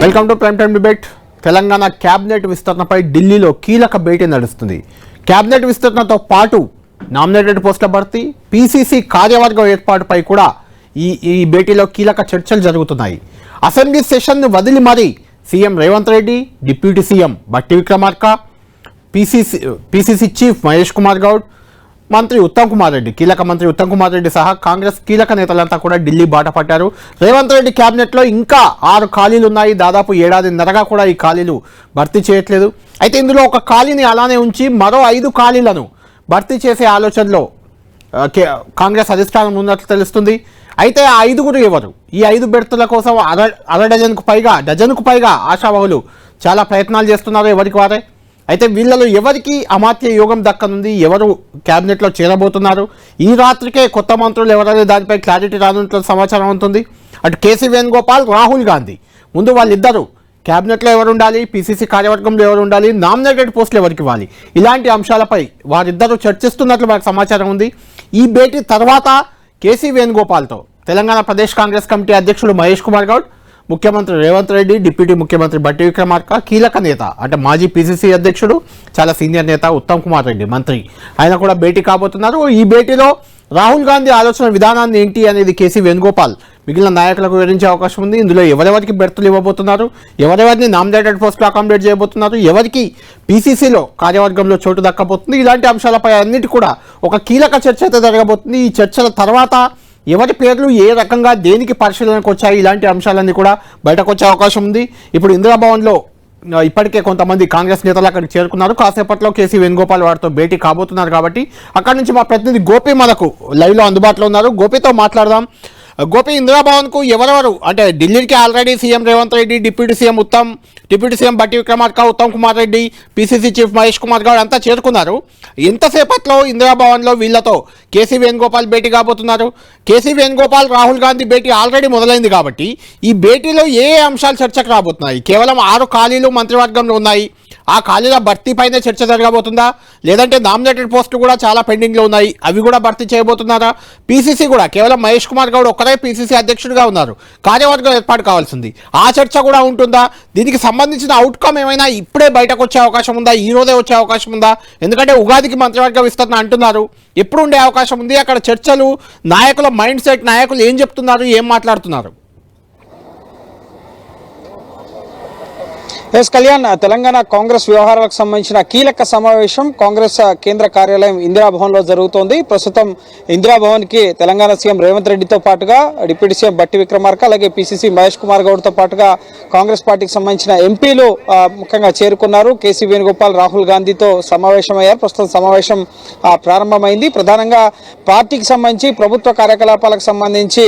Welcome to prime time debate. Telangana cabinet విస్తరణపై ఢిల్లీలో కీలక భేటీ నడుస్తుంది. క్యాబినెట్ విస్తరణతో పాటు నామినేటెడ్ పోస్టుల భర్తీ, పీసీసీ కార్యవర్గం ఏర్పాటుపై కూడా ఈ భేటీలో కీలక చర్చలు జరుగుతున్నాయి. అసెంబ్లీ సెషన్ను వదిలి మరీ CM Revanth Reddy, deputy CM బట్టి విక్రమార్క, పీసీసీ చీఫ్ మహేష్ కుమార్ గౌడ్, మంత్రి ఉత్తమ్ కుమార్ రెడ్డి, కీలక మంత్రి ఉత్తమ్ కుమార్ రెడ్డి సహా కాంగ్రెస్ కీలక నేతలంతా కూడా ఢిల్లీ బాట పట్టారు. రేవంత్ రెడ్డి క్యాబినెట్లో ఇంకా 6 ఖాళీలు ఉన్నాయి. దాదాపు ఏడాదిన్నరగా కూడా ఈ ఖాళీలు భర్తీ చేయట్లేదు. అయితే ఇందులో ఒక ఖాళీని అలానే ఉంచి మరో 5 ఖాళీలను భర్తీ చేసే ఆలోచనలో కాంగ్రెస్ అధిష్టానం ఉన్నట్లు తెలుస్తుంది. అయితే ఆ 5 ఎవరు? ఈ 5 బెర్తుల కోసం డజన్కు పైగా ఆశావహులు చాలా ప్రయత్నాలు చేస్తున్నారు ఎవరికి వారే. అయితే వీళ్ళలో ఎవరికి అమాత్య యోగం దక్కనుంది, ఎవరు క్యాబినెట్లో చేరబోతున్నారు, ఈ రాత్రికే కొత్త మంత్రులు ఎవరైనా దానిపై క్లారిటీ రానున్నట్లు సమాచారం ఉంటుంది. అటు కేసీ వేణుగోపాల్, రాహుల్ గాంధీ ముందు వాళ్ళిద్దరూ క్యాబినెట్లో ఎవరు ఉండాలి, పీసీసీ కార్యవర్గంలో ఎవరు ఉండాలి, నామినేటెడ్ పోస్టులు ఎవరికి ఇవ్వాలి, ఇలాంటి అంశాలపై వారిద్దరూ చర్చిస్తున్నట్లు మనకు సమాచారం ఉంది. ఈ భేటీ తర్వాత కేసీ వేణుగోపాల్తో తెలంగాణ ప్రదేశ్ కాంగ్రెస్ కమిటీ అధ్యక్షుడు మహేష్ కుమార్ గౌడ్, ముఖ్యమంత్రి రేవంత్ రెడ్డి, డిప్యూటీ ముఖ్యమంత్రి బట్టి విక్రమార్క, కీలక నేత అంటే మాజీ పీసీసీ అధ్యక్షుడు, చాలా సీనియర్ నేత ఉత్తమ్ కుమార్ రెడ్డి మంత్రి, ఆయన కూడా భేటీ కాబోతున్నారు. ఈ భేటీలో రాహుల్ గాంధీ ఆలోచన విధానాన్ని ఏంటి అనేది కేసీ వేణుగోపాల్ మిగిలిన నాయకులకు వివరించే అవకాశం ఉంది. ఇందులో ఎవరెవరికి బెర్తులు ఇవ్వబోతున్నారు, ఎవరెవరిని నామినేటెడ్ పోస్టులు అకామిడేట్ చేయబోతున్నారు, ఎవరికి పీసీసీలో కార్యవర్గంలో చోటు దక్కబోతుంది, ఇలాంటి అంశాలపై అన్నిటి కూడా ఒక కీలక చర్చ అయితే జరగబోతుంది. ఈ చర్చల తర్వాత ఎవరి పేర్లు ఏ రకంగా దేనికి పరిశీలనకు వచ్చాయి, ఇలాంటి అంశాలన్నీ కూడా బయటకు వచ్చే అవకాశం ఉంది. ఇప్పుడు ఇందిరాభవన్లో ఇప్పటికే కొంతమంది కాంగ్రెస్ నేతలు అక్కడికి చేరుకున్నారు. కాసేపట్లో కేసీ వేణుగోపాల్ వారితో భేటీ కాబోతున్నారు. కాబట్టి అక్కడి నుంచి మా ప్రతినిధి గోపి మనకు లైవ్లో అందుబాటులో ఉన్నారు. గోపితో మాట్లాడదాం. గోపి, ఇందిరాభవన్కు ఎవరెవరు అంటే ఢిల్లీకి already CM Revanth Reddy, deputy CM బట్టి విక్రమార్క, ఉత్తమ్ కుమార్ రెడ్డి, పీసీసీ చీఫ్ మహేష్ కుమార్ గౌడ్ అంతా చేరుకున్నారు. ఎంతసేపట్లో ఇందిరాభవన్లో వీళ్లతో కేసీ వేణుగోపాల్ భేటీ కాబోతున్నారు? కేసీ వేణుగోపాల్, రాహుల్ గాంధీ భేటీ ఆల్రెడీ మొదలైంది కాబట్టి ఈ భేటీలో ఏ అంశాలు చర్చకు రాబోతున్నాయి? కేవలం 6 ఖాళీలు మంత్రివర్గంలో ఉన్నాయి, ఆ ఖాళీల భర్తీ పైన చర్చ జరగబోతుందా, లేదంటే నామినేటెడ్ పోస్టులు కూడా చాలా పెండింగ్లో ఉన్నాయి, అవి కూడా భర్తీ చేయబోతున్నారా? పీసీసీ కూడా కేవలం మహేష్ కుమార్ గౌడ్ ఒక్కరే పీసీసీ అధ్యక్షుడిగా ఉన్నారు, కార్యవర్గం ఏర్పాటు కావాల్సింది, ఆ చర్చ కూడా ఉంటుందా? దీనికి సంబంధించిన అవుట్కమ్ ఏమైనా ఇప్పుడే బయటకు వచ్చే అవకాశం ఉందా, ఈ రోజే వచ్చే అవకాశం ఉందా? ఎందుకంటే ఉగాదికి మంత్రివర్గ విస్తరణ అంటున్నారు, ఎప్పుడు ఉండే అవకాశం ఉంది? అక్కడ చర్చలు, నాయకుల మైండ్ సెట్, నాయకులు ఏం చెప్తున్నారు, ఏం మాట్లాడుతున్నారు? ఎస్ కళ్యాణ్, తెలంగాణ కాంగ్రెస్ వ్యవహారాలకు సంబంధించిన కీలక సమావేశం కాంగ్రెస్ కేంద్ర కార్యాలయం ఇందిరాభవన్లో జరుగుతోంది. ప్రస్తుతం ఇందిరాభవన్కి తెలంగాణ సీఎం రేవంత్ రెడ్డితో పాటుగా డిప్యూటీ సీఎం బట్టి విక్రమార్క, అలాగే పీసీసీ మహేష్ కుమార్ గౌడ్తో పాటుగా కాంగ్రెస్ పార్టీకి సంబంధించిన ఎంపీలు ముఖ్యంగా చేరుకున్నారు. కేసీ వేణుగోపాల్, రాహుల్ గాంధీతో సమావేశమయ్యారు. ప్రస్తుతం సమావేశం ప్రారంభమైంది. ప్రధానంగా పార్టీకి సంబంధించి ప్రభుత్వ కార్యకలాపాలకు సంబంధించి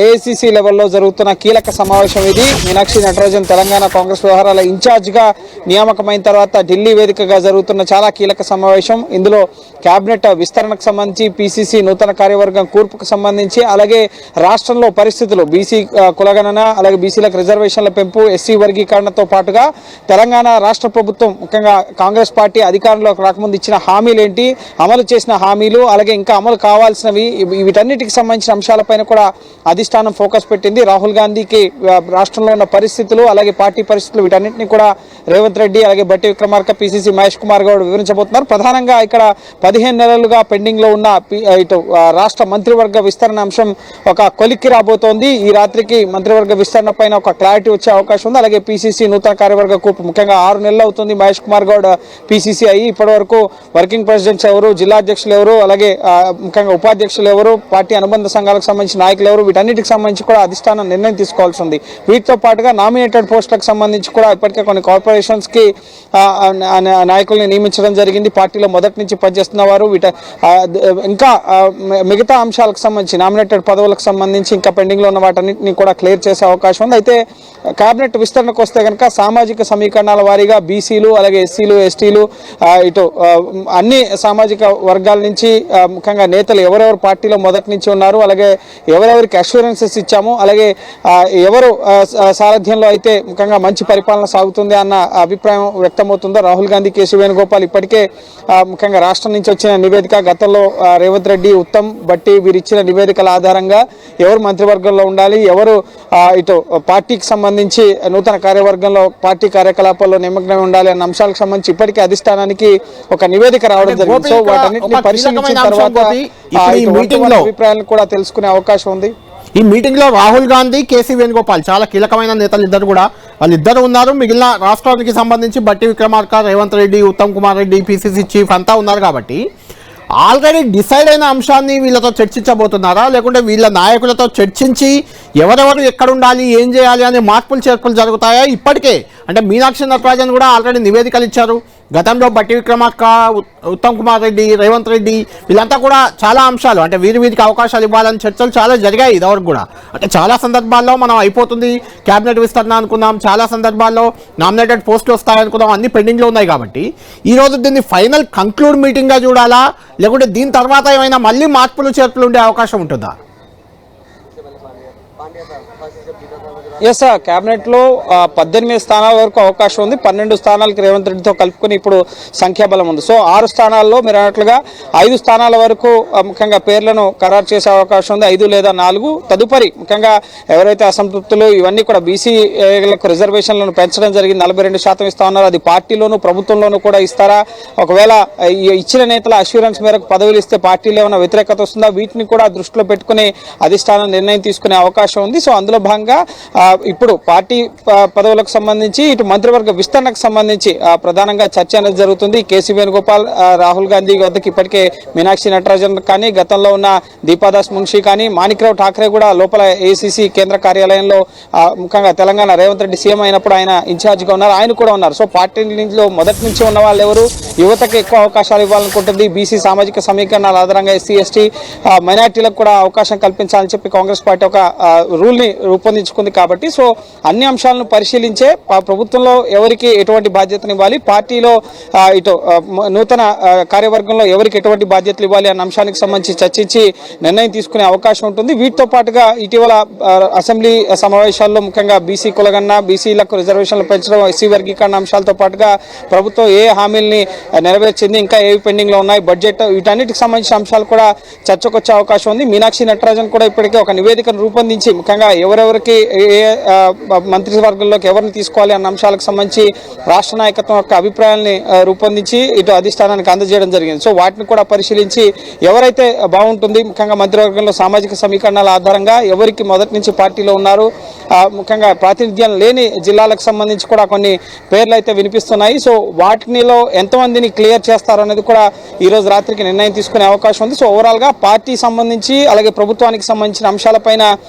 ఏఐసీసీ లెవెల్లో జరుగుతున్న కీలక సమావేశం ఇది. మీనాక్షి నటరాజన్ తెలంగాణ కాంగ్రెస్ వ్యవహారాల ఇన్ఛార్జిగా నియామకమైన తర్వాత ఢిల్లీ వేదికగా జరుగుతున్న చాలా కీలక సమావేశం. ఇందులో కేబినెట్ విస్తరణకు సంబంధించి, పీసీసీ నూతన కార్యవర్గం కూర్పుకు సంబంధించి, అలాగే రాష్ట్రంలో పరిస్థితులు, బీసీ కులగణన, అలాగే బీసీలకు రిజర్వేషన్ల పెంపు, ఎస్సీ వర్గీకరణతో పాటుగా తెలంగాణ రాష్ట్ర ప్రభుత్వం ముఖ్యంగా కాంగ్రెస్ పార్టీ అధికారంలోకి రాకముందు ఇచ్చిన హామీలు ఏంటి, అమలు చేసిన హామీలు, అలాగే ఇంకా అమలు కావాల్సినవి, వీటన్నిటికి సంబంధించిన అంశాలపైన కూడా అధిష్టానం ఫోకస్ పెట్టింది. రాహుల్ గాంధీకి రాష్ట్రంలో ఉన్న పరిస్థితులు, అలాగే పార్టీ పరిస్థితులు, వీటన్నిటిని కూడా రేవంత్ రెడ్డి, అలాగే బట్టి విక్రమార్క, పీసీసీ మహేష్ కుమార్ గౌడ్ వివరించబోతున్నారు. ప్రధానంగా ఇక్కడ 15 నెలలుగా పెండింగ్ లో ఉన్న ఇటు రాష్ట్ర మంత్రివర్గ విస్తరణ అంశం ఒక కొలిక్కి రాబోతోంది. ఈ రాత్రికి మంత్రివర్గ విస్తరణ పైన ఒక క్లారిటీ వచ్చే అవకాశం ఉంది. అలాగే పీసీసీ నూతన కార్యవర్గ కూర్పు ముఖ్యంగా 6 నెలలు అవుతుంది మహేష్ కుమార్ గౌడ్ పీసీసీ అయ్యి. ఇప్పటి వరకు వర్కింగ్ ప్రెసిడెంట్స్ ఎవరు, జిల్లా అధ్యక్షులు ఎవరు, అలాగే ముఖ్యంగా ఉపాధ్యక్షులు ఎవరు, పార్టీ అనుబంధ సంఘాలకు సంబంధించిన నాయకులు ఎవరు, వీటన్నిటికి సంబంధించి కూడా అధిష్టానం నిర్ణయం తీసుకోవాల్సి ఉంది. వీటితో పాటుగా నామినేటెడ్ పోస్టులకు సంబంధించి కూడా ఇప్పటికే కొన్ని కార్పొరేషన్స్ కి నాయకుల్ని నియమించడం జరిగింది. పార్టీలో మొదటి నుంచి పనిచేస్తున్న వారు. ఇంకా మిగతా అంశాలకు సంబంధించి, నామినేటెడ్ పదవులకు సంబంధించి ఇంకా పెండింగ్ లో ఉన్న వాటన్నింటినీ కూడా క్లియర్ చేసే అవకాశం ఉంది. అయితే కేబినెట్ విస్తరణకు వస్తే కనుక సామాజిక సమీకరణాల వారీగా బీసీలు, అలాగే ఎస్సీలు, ఎస్టీలు, ఇటు అన్ని సామాజిక వర్గాల నుంచి ముఖ్యంగా నేతలు ఎవరెవరు పార్టీలో మొదటి నుంచి ఉన్నారు, అలాగే ఎవరెవరికి అష్యూరెన్సెస్ ఇచ్చాము, అలాగే ఎవరు సారథ్యంలో అయితే ముఖ్యంగా మంచి పరిపాలన సాగుతుంది జరుగుతుంది అన్న అభిప్రాయం వ్యక్తమవుతుందో. రాహుల్ గాంధీ, కేసీ వేణుగోపాల్ ఇప్పటికే ముఖ్యంగా రాష్ట్రం నుంచి వచ్చిన నివేదిక, గతంలో రేవంత్ రెడ్డి, ఉత్తమ్ బట్టి వీరు ఇచ్చిన నివేదికల ఆధారంగా ఎవరు మంత్రివర్గంలో ఉండాలి, ఎవరు ఇటు పార్టీకి సంబంధించి నూతన కార్యవర్గంలో పార్టీ కార్యకలాపాల్లో నిమగ్నం ఉండాలి అన్న అంశాలకు సంబంధించి ఇప్పటికే అధిష్టానానికి ఒక నివేదిక రావడం జరిగింది. సో వాటన్నిటిని పరిశీలించిన తర్వాత అభిప్రాయాలను కూడా తెలుసుకునే అవకాశం ఉంది. ఈ మీటింగ్ లో రాహుల్ గాంధీ, కేసీ వేణుగోపాల్ చాలా కీలకమైన నేతలు ఇద్దరు కూడా వాళ్ళిద్దరు ఉన్నారు. మిగిలిన రాష్ట్రానికి సంబంధించి బట్టి విక్రమార్క, రేవంత్ రెడ్డి, ఉత్తమ్ కుమార్ రెడ్డి, పిసిసి చీఫ్ అంతా ఉన్నారు. కాబట్టి ఆల్రెడీ డిసైడ్ అయిన అంశాన్ని వీళ్ళతో చర్చించబోతున్నారా, లేకుంటే వీళ్ళ నాయకులతో చర్చించి ఎవరెవరు ఎక్కడ ఉండాలి, ఏం చేయాలి అనే మార్పులు చేర్పులు జరుగుతాయా? ఇప్పటికే అంటే మీనాక్షి నటరాజన్ కూడా ఆల్రెడీ నివేదికలు ఇచ్చారు. గతంలో బట్టి విక్రమార్క, ఉత్తమ్ కుమార్ రెడ్డి, రేవంత్ రెడ్డి వీళ్ళంతా కూడా చాలా అంశాలు అంటే వీరికి అవకాశాలు ఇవ్వాలని చర్చలు చాలా జరిగాయి ఇదివరకు కూడా. అంటే చాలా సందర్భాల్లో మనం అయిపోతుంది క్యాబినెట్ విస్తరణ అనుకున్నాం, చాలా సందర్భాల్లో నామినేటెడ్ పోస్టులు వస్తాయనుకున్నాం, అన్ని పెండింగ్లో ఉన్నాయి. కాబట్టి ఈరోజు దీన్ని ఫైనల్ కంక్లూడ్ మీటింగ్గా చూడాలా, లేకుంటే దీని తర్వాత ఏమైనా మళ్ళీ మార్పులు చేర్పులు ఉండే అవకాశం ఉంటుందా? ఎస్ సార్, క్యాబినెట్ లో 18 స్థానాల వరకు అవకాశం ఉంది. 12 స్థానాలకు రేవంత్ రెడ్డితో కలుపుకొని ఇప్పుడు సంఖ్యాబలం ఉంది. సో 6 స్థానాల్లో మీరు అన్నట్లుగా 5 స్థానాల వరకు ముఖ్యంగా పేర్లను ఖరారు చేసే అవకాశం ఉంది. 5 లేదా 4 తదుపరి ముఖ్యంగా ఎవరైతే అసంతృప్తులు ఇవన్నీ కూడా బీసీలకు రిజర్వేషన్లను పెంచడం జరిగింది. 42% ఇస్తా ఉన్నారు. అది పార్టీలోను ప్రభుత్వంలోనూ కూడా ఇస్తారా? ఒకవేళ ఇచ్చిన నేతల అష్యూరెన్స్ మేరకు పదవులు ఇస్తే పార్టీలో ఏమైనా వ్యతిరేకత వస్తుందా? వీటిని కూడా దృష్టిలో పెట్టుకుని అధిష్టానం నిర్ణయం తీసుకునే అవకాశం ఉంది. సో అందులో భాగంగా ఇప్పుడు పార్టీ పదవులకు సంబంధించి ఇటు మంత్రివర్గ విస్తరణకు సంబంధించి ప్రధానంగా చర్చ అనేది జరుగుతుంది. కేసీ వేణుగోపాల్, రాహుల్ గాంధీ వద్దకు ఇప్పటికే మీనాక్షి నటరాజన్ కానీ, గతంలో ఉన్న దీపాదాస్ మున్షి కానీ, మాణిక్రావు ఠాక్రే కూడా లోపల ఏసీసీ కేంద్ర కార్యాలయంలో ముఖ్యంగా తెలంగాణ రేవంత్ రెడ్డి సీఎం అయినప్పుడు ఆయన ఇన్ఛార్జిగా ఉన్నారు, ఆయన కూడా ఉన్నారు. సో పార్టీలో మొదటి నుంచి ఉన్న వాళ్ళు ఎవరు, యువతకు ఎక్కువ అవకాశాలు ఇవ్వాలనుకుంటుంది, బీసీ సామాజిక సమీకరణాల ఆధారంగా ఎస్సీ ఎస్టీ మైనార్టీలకు కూడా అవకాశం కల్పించాలని చెప్పి కాంగ్రెస్ పార్టీ ఒక రూల్ని రూపొందించుకుంది. కాబట్టి సో అన్ని అంశాలను పరిశీలించే ప్రభుత్వంలో ఎవరికి ఎటువంటి బాధ్యతను ఇవ్వాలి, పార్టీలో ఇటు నూతన కార్యవర్గంలో ఎవరికి ఎటువంటి బాధ్యతలు ఇవ్వాలి అన్న అంశానికి సంబంధించి చర్చించి నిర్ణయం తీసుకునే అవకాశం ఉంటుంది. వీటితో పాటుగా ఇటీవల అసెంబ్లీ సమావేశాల్లో ముఖ్యంగా బీసీ కులగన్న, బీసీలకు రిజర్వేషన్లు పెంచడం, ఎస్సీ వర్గీకరణ అంశాలతో పాటుగా ప్రభుత్వం ఏ హామీల్ని నెరవేర్చింది, ఇంకా ఏవి పెండింగ్ లో ఉన్నాయి, బడ్జెట్, వీటన్నిటికి సంబంధించిన అంశాలు కూడా చర్చకు వచ్చే అవకాశం ఉంది. మీనాక్షి నటరాజన్ కూడా ఇప్పటికే ఒక నివేదికను రూపొందించి ముఖ్యంగా ఎవరెవరికి ఏ మంత్రివర్గంలోకి ఎవరిని తీసుకోవాలి అన్న అంశాలకు సంబంధించి రాష్ట్ర నాయకత్వం యొక్క అభిప్రాయాల్ని రూపొందించి ఇటు అధిష్టానానికి అందజేయడం జరిగింది. సో వాటిని కూడా పరిశీలించి ఎవరైతే బాగుంటుంది, ముఖ్యంగా మంత్రివర్గంలో సామాజిక సమీకరణాల ఆధారంగా ఎవరికి మొదటి నుంచి పార్టీలో ఉన్నారు, ముఖ్యంగా ప్రాతినిధ్యం లేని జిల్లాలకు సంబంధించి కూడా కొన్ని పేర్లు అయితే వినిపిస్తున్నాయి. సో వాటినిలో ఎంతమందిని క్లియర్ చేస్తారనేది కూడా ఈ రోజు రాత్రికి నిర్ణయం తీసుకునే అవకాశం ఉంది. సో ఓవరాల్గా పార్టీ సంబంధించి అలాగే ప్రభుత్వానికి సంబంధించిన అంశాలపైన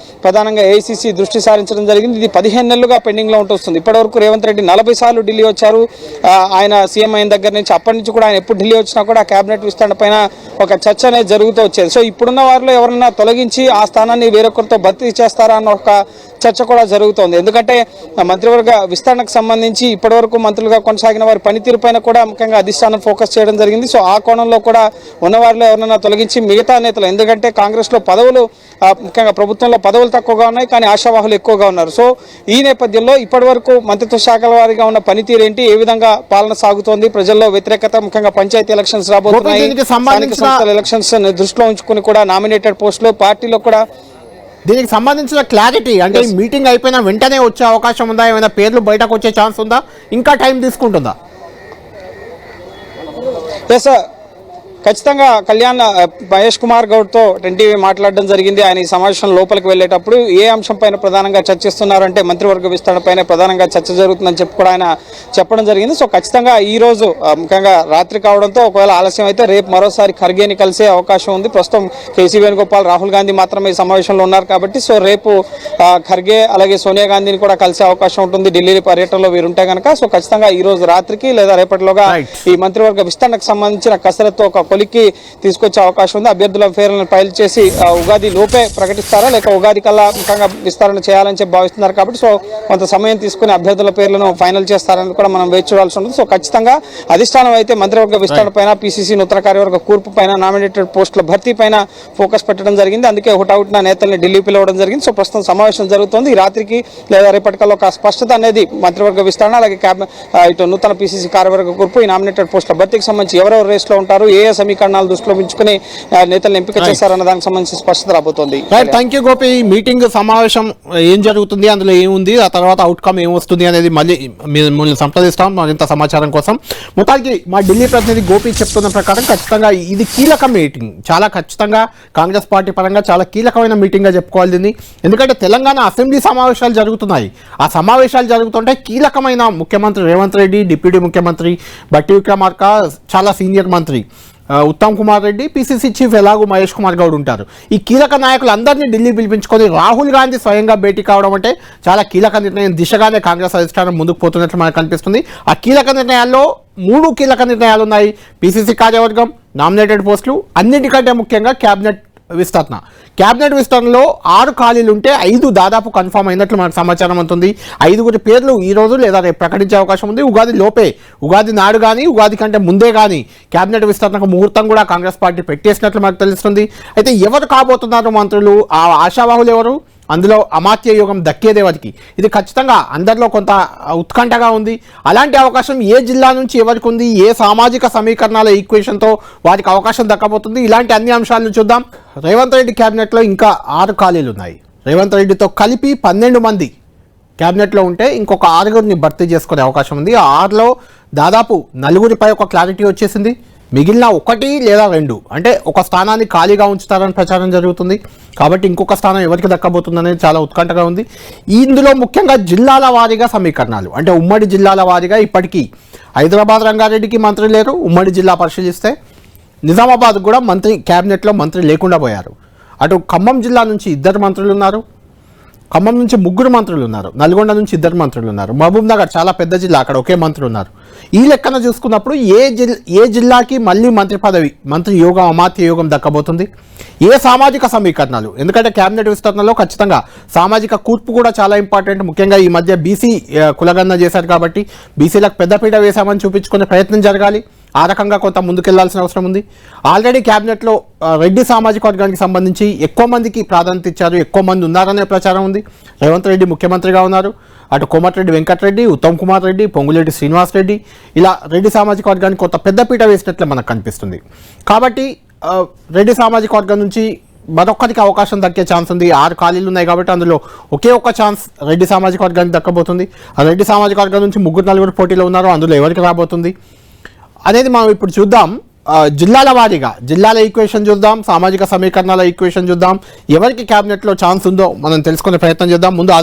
ప్రధానంగా ఏఐసీసీ దృష్టి సారించడం జరిగింది. ఇది 15 నెలలుగా పెండింగ్ లో ఉంటుంది. ఇప్పటివరకు రేవంత్ రెడ్డి 40 సార్లు ఢిల్లీ వచ్చారు. ఆయన సీఎం అయిన దగ్గర నుంచి అప్పటి నుంచి కూడా ఆయన ఎప్పుడు ఢిల్లీ వచ్చినా కూడా కేబినెట్ విస్తరణ పైన ఒక చర్చ అనేది జరుగుతూ వచ్చేది. సో ఇప్పుడున్న వారిలో ఎవరైనా తొలగించి ఆ స్థానాన్ని వేరొకరితో భర్తీ చేస్తారా అన్న ఒక చర్చ కూడా జరుగుతోంది. ఎందుకంటే మంత్రివర్గ విస్తరణకు సంబంధించి ఇప్పటివరకు మంత్రులుగా కొనసాగిన వారి పనితీరు పైన కూడా ముఖ్యంగా అధిష్టానం ఫోకస్ చేయడం జరిగింది. సో ఆ కోణంలో కూడా ఉన్నవారిలో ఎవరైనా తొలగించి మిగతా నేతలు, ఎందుకంటే కాంగ్రెస్ లో పదవులు ముఖ్యంగా ప్రభుత్వంలో పదవులు తక్కువగా ఉన్నాయి కానీ ఆశావాహులు ఎక్కువగా ఉన్నారు. సో ఈ నేపథ్యంలో ఇప్పటి వరకు మంత్రిత్వ శాఖల వారిగా ఉన్న పనితీరు ఏంటి, ఏ విధంగా పాలన సాగుతోంది, ప్రజల్లో వ్యతిరేకత, ముఖ్యంగా పంచాయతీ ఎలక్షన్స్ రాబోతున్నాయి, ఎలక్షన్స్ దృష్టిలో ఉంచుకుని కూడా నామినేటెడ్ పోస్టులు పార్టీలో కూడా దీనికి సంబంధించిన క్లారిటీ అంటే ఈ మీటింగ్ అయిపోయిన వెంటనే వచ్చే అవకాశం ఉందా, ఏమైనా పేర్లు బయటకు వచ్చే ఛాన్స్ ఉందా, ఇంకా టైం తీసుకుంటుందా? ఎస్ సార్, ఖచ్చితంగా కళ్యాణ్ మహేష్ కుమార్ గౌడ్తో ఎన్టీవీ మాట్లాడడం జరిగింది. ఆయన ఈ సమావేశం లోపలికి వెళ్ళేటప్పుడు ఏ అంశం పైన ప్రధానంగా చర్చిస్తున్నారంటే మంత్రివర్గ విస్తరణ పైన ప్రధానంగా చర్చ జరుగుతుందని చెప్పి కూడా ఆయన చెప్పడం జరిగింది. సో ఖచ్చితంగా ఈ రోజు ముఖ్యంగా రాత్రి కావడంతో ఒకవేళ ఆలస్యం అయితే రేపు మరోసారి ఖర్గేని కలిసే అవకాశం ఉంది. ప్రస్తుతం కేసీ వేణుగోపాల్, రాహుల్ గాంధీ మాత్రమే ఈ సమావేశంలో ఉన్నారు కాబట్టి సో రేపు ఖర్గే అలాగే సోనియా గాంధీని కూడా కలిసే అవకాశం ఉంటుంది ఢిల్లీ పర్యటనలో వీరుంటే కనుక. సో ఖచ్చితంగా ఈ రోజు రాత్రికి లేదా రేపటిలోగా ఈ మంత్రివర్గ విస్తరణకు సంబంధించిన కసరత్తు ఒక కొలిక్కి తీసుకొచ్చే అవకాశం ఉంది. అభ్యర్థుల పేర్లను ఫైల్ చేసి ఉగాది లోపే ప్రకటిస్తారా లేక ఉగాది కల్లా ముఖ్యంగా విస్తరణ చేయాలని చెప్పి భావిస్తున్నారు కాబట్టి సో కొంత సమయం తీసుకుని అభ్యర్థుల పేర్లను ఫైనల్ చేస్తారని కూడా మనం వేచి చూడాల్సి ఉంటుంది. సో ఖచ్చితంగా అధిష్టానం అయితే మంత్రివర్గ విస్తరణ పైన, పిసిసి నూతన కార్యవర్గ కూర్పు పైన, నామినేటెడ్ పోస్టుల భర్తీ పైన ఫోకస్ పెట్టడం జరిగింది. అందుకే హుటాహుటిన నేతల్ని ఢిల్లీ పిలవడం జరిగింది. సో ప్రస్తుతం సమావేశం జరుగుతుంది. ఈ రాత్రికి లేదా రేపటికల్లో ఒక స్పష్టత అనేది మంత్రివర్గ విస్తరణ అలాగే ఇటు నూతన పిసిసి కార్యవర్గ కూర్పు, ఈ నామినేటెడ్ పోస్టుల భర్తీకి సంబంధించి ఎవరెవరు రేస్లో ఉంటారు, ఏ సమీకరణాలు దృష్టిలో ఉంచుకుని నేతలను ఎంపిక చేస్తారన్న దానికి సంబంధించి స్పష్టత రాబోతోంది. Thank you Gopi. మీటింగ్ సమావేశం ఏం జరుగుతుంది, అందులో ఏముంది, ఆ తర్వాత అవుట్కమ్ ఏం వస్తుంది అనేది మళ్ళీ మిమ్మల్ని సంప్రదిస్తాం మరింత సమాచారం కోసం. మొత్తానికి మా ఢిల్లీ ప్రతినిధి గోపి చెప్తున్న ప్రకారం ఖచ్చితంగా ఇది కీలక మీటింగ్, చాలా ఖచ్చితంగా కాంగ్రెస్ పార్టీ పరంగా చాలా కీలకమైన మీటింగ్గా చెప్పుకోవాలి దీన్ని. ఎందుకంటే తెలంగాణ అసెంబ్లీ సమావేశాలు జరుగుతున్నాయి. ఆ సమావేశాలు జరుగుతుంటే కీలకమైన ముఖ్యమంత్రి రేవంత్ రెడ్డి, డిప్యూటీ ముఖ్యమంత్రి బట్టి విక్రమార్క, చాలా సీనియర్ మంత్రి ఉత్తమ్ కుమార్ రెడ్డి, పిసిసి చీఫ్ ఎలాగూ మహేష్ కుమార్ గౌడ్ ఉంటారు. ఈ కీలక నాయకులందరినీ ఢిల్లీ పిలిపించుకొని రాహుల్ గాంధీ స్వయంగా భేటీ కావడం అంటే చాలా కీలక నిర్ణయం దిశగానే కాంగ్రెస్ అధిష్టానం ముందుకు పోతున్నట్లు మనకు కనిపిస్తుంది. ఆ కీలక నిర్ణయాల్లో 3 కీలక నిర్ణయాలు ఉన్నాయి. పిసిసి కార్యవర్గం, నామినేటెడ్ పోస్టులు, అన్నింటికంటే ముఖ్యంగా క్యాబినెట్ విస్తరణ. క్యాబినెట్ విస్తరణలో 6 ఖాళీలు ఉంటే 5 దాదాపు కన్ఫామ్ అయినట్లు మనకు సమాచారం అవుతుంది. 5 పేర్లు ఈ రోజు లేదా రేపు ప్రకటించే అవకాశం ఉంది. ఉగాది లోపే, ఉగాది నాడు కానీ ఉగాది కంటే ముందే కానీ క్యాబినెట్ విస్తరణకు ముహూర్తం కూడా కాంగ్రెస్ పార్టీ పెట్టేసినట్లు మనకు తెలుస్తుంది. అయితే ఎవరు కాబోతున్నారు మంత్రులు, ఆ ఆశావాహులు ఎవరు, అందులో అమాత్య యోగం దక్కేదేవరికి, ఇది ఖచ్చితంగా అందరిలో కొంత ఉత్కంఠగా ఉంది. అలాంటి అవకాశం ఏ జిల్లా నుంచి ఎవరికి ఉంది, ఏ సామాజిక సమీకరణాల ఈక్వేషన్తో వారికి అవకాశం దక్కబోతుంది, ఇలాంటి అన్ని అంశాలను చూద్దాం. రేవంత్ రెడ్డి క్యాబినెట్లో ఇంకా 6 ఖాళీలు ఉన్నాయి. రేవంత్ రెడ్డితో కలిపి 12 మంది క్యాబినెట్లో ఉంటే ఇంకొక 6గురిని భర్తీ చేసుకునే అవకాశం ఉంది. ఆ 6లో దాదాపు 4పై ఒక క్లారిటీ వచ్చేసింది. మిగిలిన 1 లేదా 2 అంటే ఒక స్థానాన్ని ఖాళీగా ఉంచుతారని ప్రచారం జరుగుతుంది. కాబట్టి ఇంకొక స్థానం ఎవరికి దక్కబోతుందనేది చాలా ఉత్కంఠగా ఉంది. ఇందులో ముఖ్యంగా జిల్లాల వారీగా సమీకరణాలు, అంటే ఉమ్మడి జిల్లాల వారీగా ఇప్పటికీ హైదరాబాద్ రంగారెడ్డికి మంత్రి లేరు. ఉమ్మడి జిల్లా పరిశీలిస్తే నిజామాబాద్ కూడా మంత్రి, క్యాబినెట్లో మంత్రి లేకుండా పోయారు. అటు ఖమ్మం జిల్లా నుంచి 2 మంత్రులు ఉన్నారు, ఖమ్మం నుంచి 3 మంత్రులు ఉన్నారు, నల్గొండ నుంచి 2 మంత్రులు ఉన్నారు, మహబూబ్ నగర్ చాలా పెద్ద జిల్లా, అక్కడ ఒకే మంత్రి ఉన్నారు. ఈ లెక్కన చూసుకున్నప్పుడు ఏ జిల్లాకి మళ్ళీ మంత్రి పదవి, మంత్రి యోగం, అమాత్య యోగం దక్కబోతుంది, ఏ సామాజిక సమీకరణాలు, ఎందుకంటే క్యాబినెట్ విస్తరణలో ఖచ్చితంగా సామాజిక కూర్పు కూడా చాలా ఇంపార్టెంట్. ముఖ్యంగా ఈ మధ్య బీసీ కులగణన చేశారు కాబట్టి బీసీలకు పెద్దపీట వేశామని చూపించుకునే ప్రయత్నం జరగాలి. ఆ రకంగా కొంత ముందుకెళ్లాల్సిన అవసరం ఉంది. ఆల్రెడీ క్యాబినెట్లో రెడ్డి సామాజిక వర్గానికి సంబంధించి ఎక్కువ మందికి ప్రాధాన్యత ఇచ్చారు, ఎక్కువ మంది ఉన్నారనే ప్రచారం ఉంది. రేవంత్ రెడ్డి ముఖ్యమంత్రిగా ఉన్నారు. అటు కోమటిరెడ్డి వెంకటరెడ్డి, ఉత్తమ్ కుమార్ రెడ్డి, పొంగులేటి శ్రీనివాస్ రెడ్డి, ఇలా రెడ్డి సామాజిక వర్గానికి కొంత పెద్దపీట వేసినట్లే మనకు కనిపిస్తుంది. కాబట్టి రెడ్డి సామాజిక వర్గం నుంచి మరొక్కరికి అవకాశం దక్కే ఛాన్స్ ఉంది. 6 ఖాళీలు ఉన్నాయి కాబట్టి అందులో ఒకే ఒక్క ఛాన్స్ రెడ్డి సామాజిక వర్గానికి దక్కబోతుంది. ఆ రెడ్డి సామాజిక వర్గం నుంచి 3-4 పోటీలో ఉన్నారు, అందులో ఎవరికి రాబోతుంది అనేది మనం ఇప్పుడు చూద్దాం. జిల్లాల వారీగా జిల్లాల ఈక్వేషన్ చూద్దాం, సామాజిక సమీకరణాల ఈక్వేషన్ చూద్దాం, ఎవరికి క్యాబినెట్లో ఛాన్స్ ఉందో మనం తెలుసుకునే ప్రయత్నం చేద్దాం. ముందు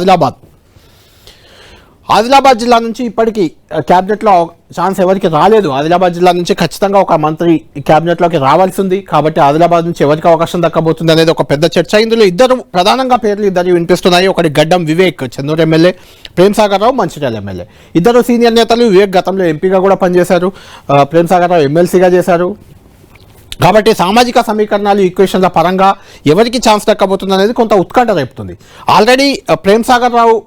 ఆదిలాబాద్ జిల్లా నుంచి ఇప్పటికీ క్యాబినెట్లో ఛాన్స్ ఎవరికి రాలేదు. ఆదిలాబాద్ జిల్లా నుంచి ఖచ్చితంగా ఒక మంత్రి క్యాబినెట్లోకి రావాల్సి ఉంది. కాబట్టి ఆదిలాబాద్ నుంచి ఎవరికి అవకాశం దక్కబోతుంది అనేది ఒక పెద్ద చర్చ. ఇందులో ప్రధానంగా పేర్లు ఇద్దరు వినిపిస్తున్నాయి. ఒకటి గడ్డం వివేక్, చెన్నూరు ఎమ్మెల్యే, ప్రేమ్ సాగర్ రావు, మంచిర్యాల ఎమ్మెల్యే. ఇద్దరు సీనియర్ నేతలు. వివేక్ గతంలో ఎంపీగా కూడా పనిచేశారు, ప్రేమ్ సాగర్ రావు ఎమ్మెల్సీగా చేశారు. కాబట్టి సామాజిక సమీకరణాలు, ఈక్వేషన్ల పరంగా ఎవరికి ఛాన్స్ దక్కబోతుంది అనేది కొంత ఉత్కంఠ రేపుతుంది. ఆల్రెడీ ప్రేమ్ సాగర్ రావు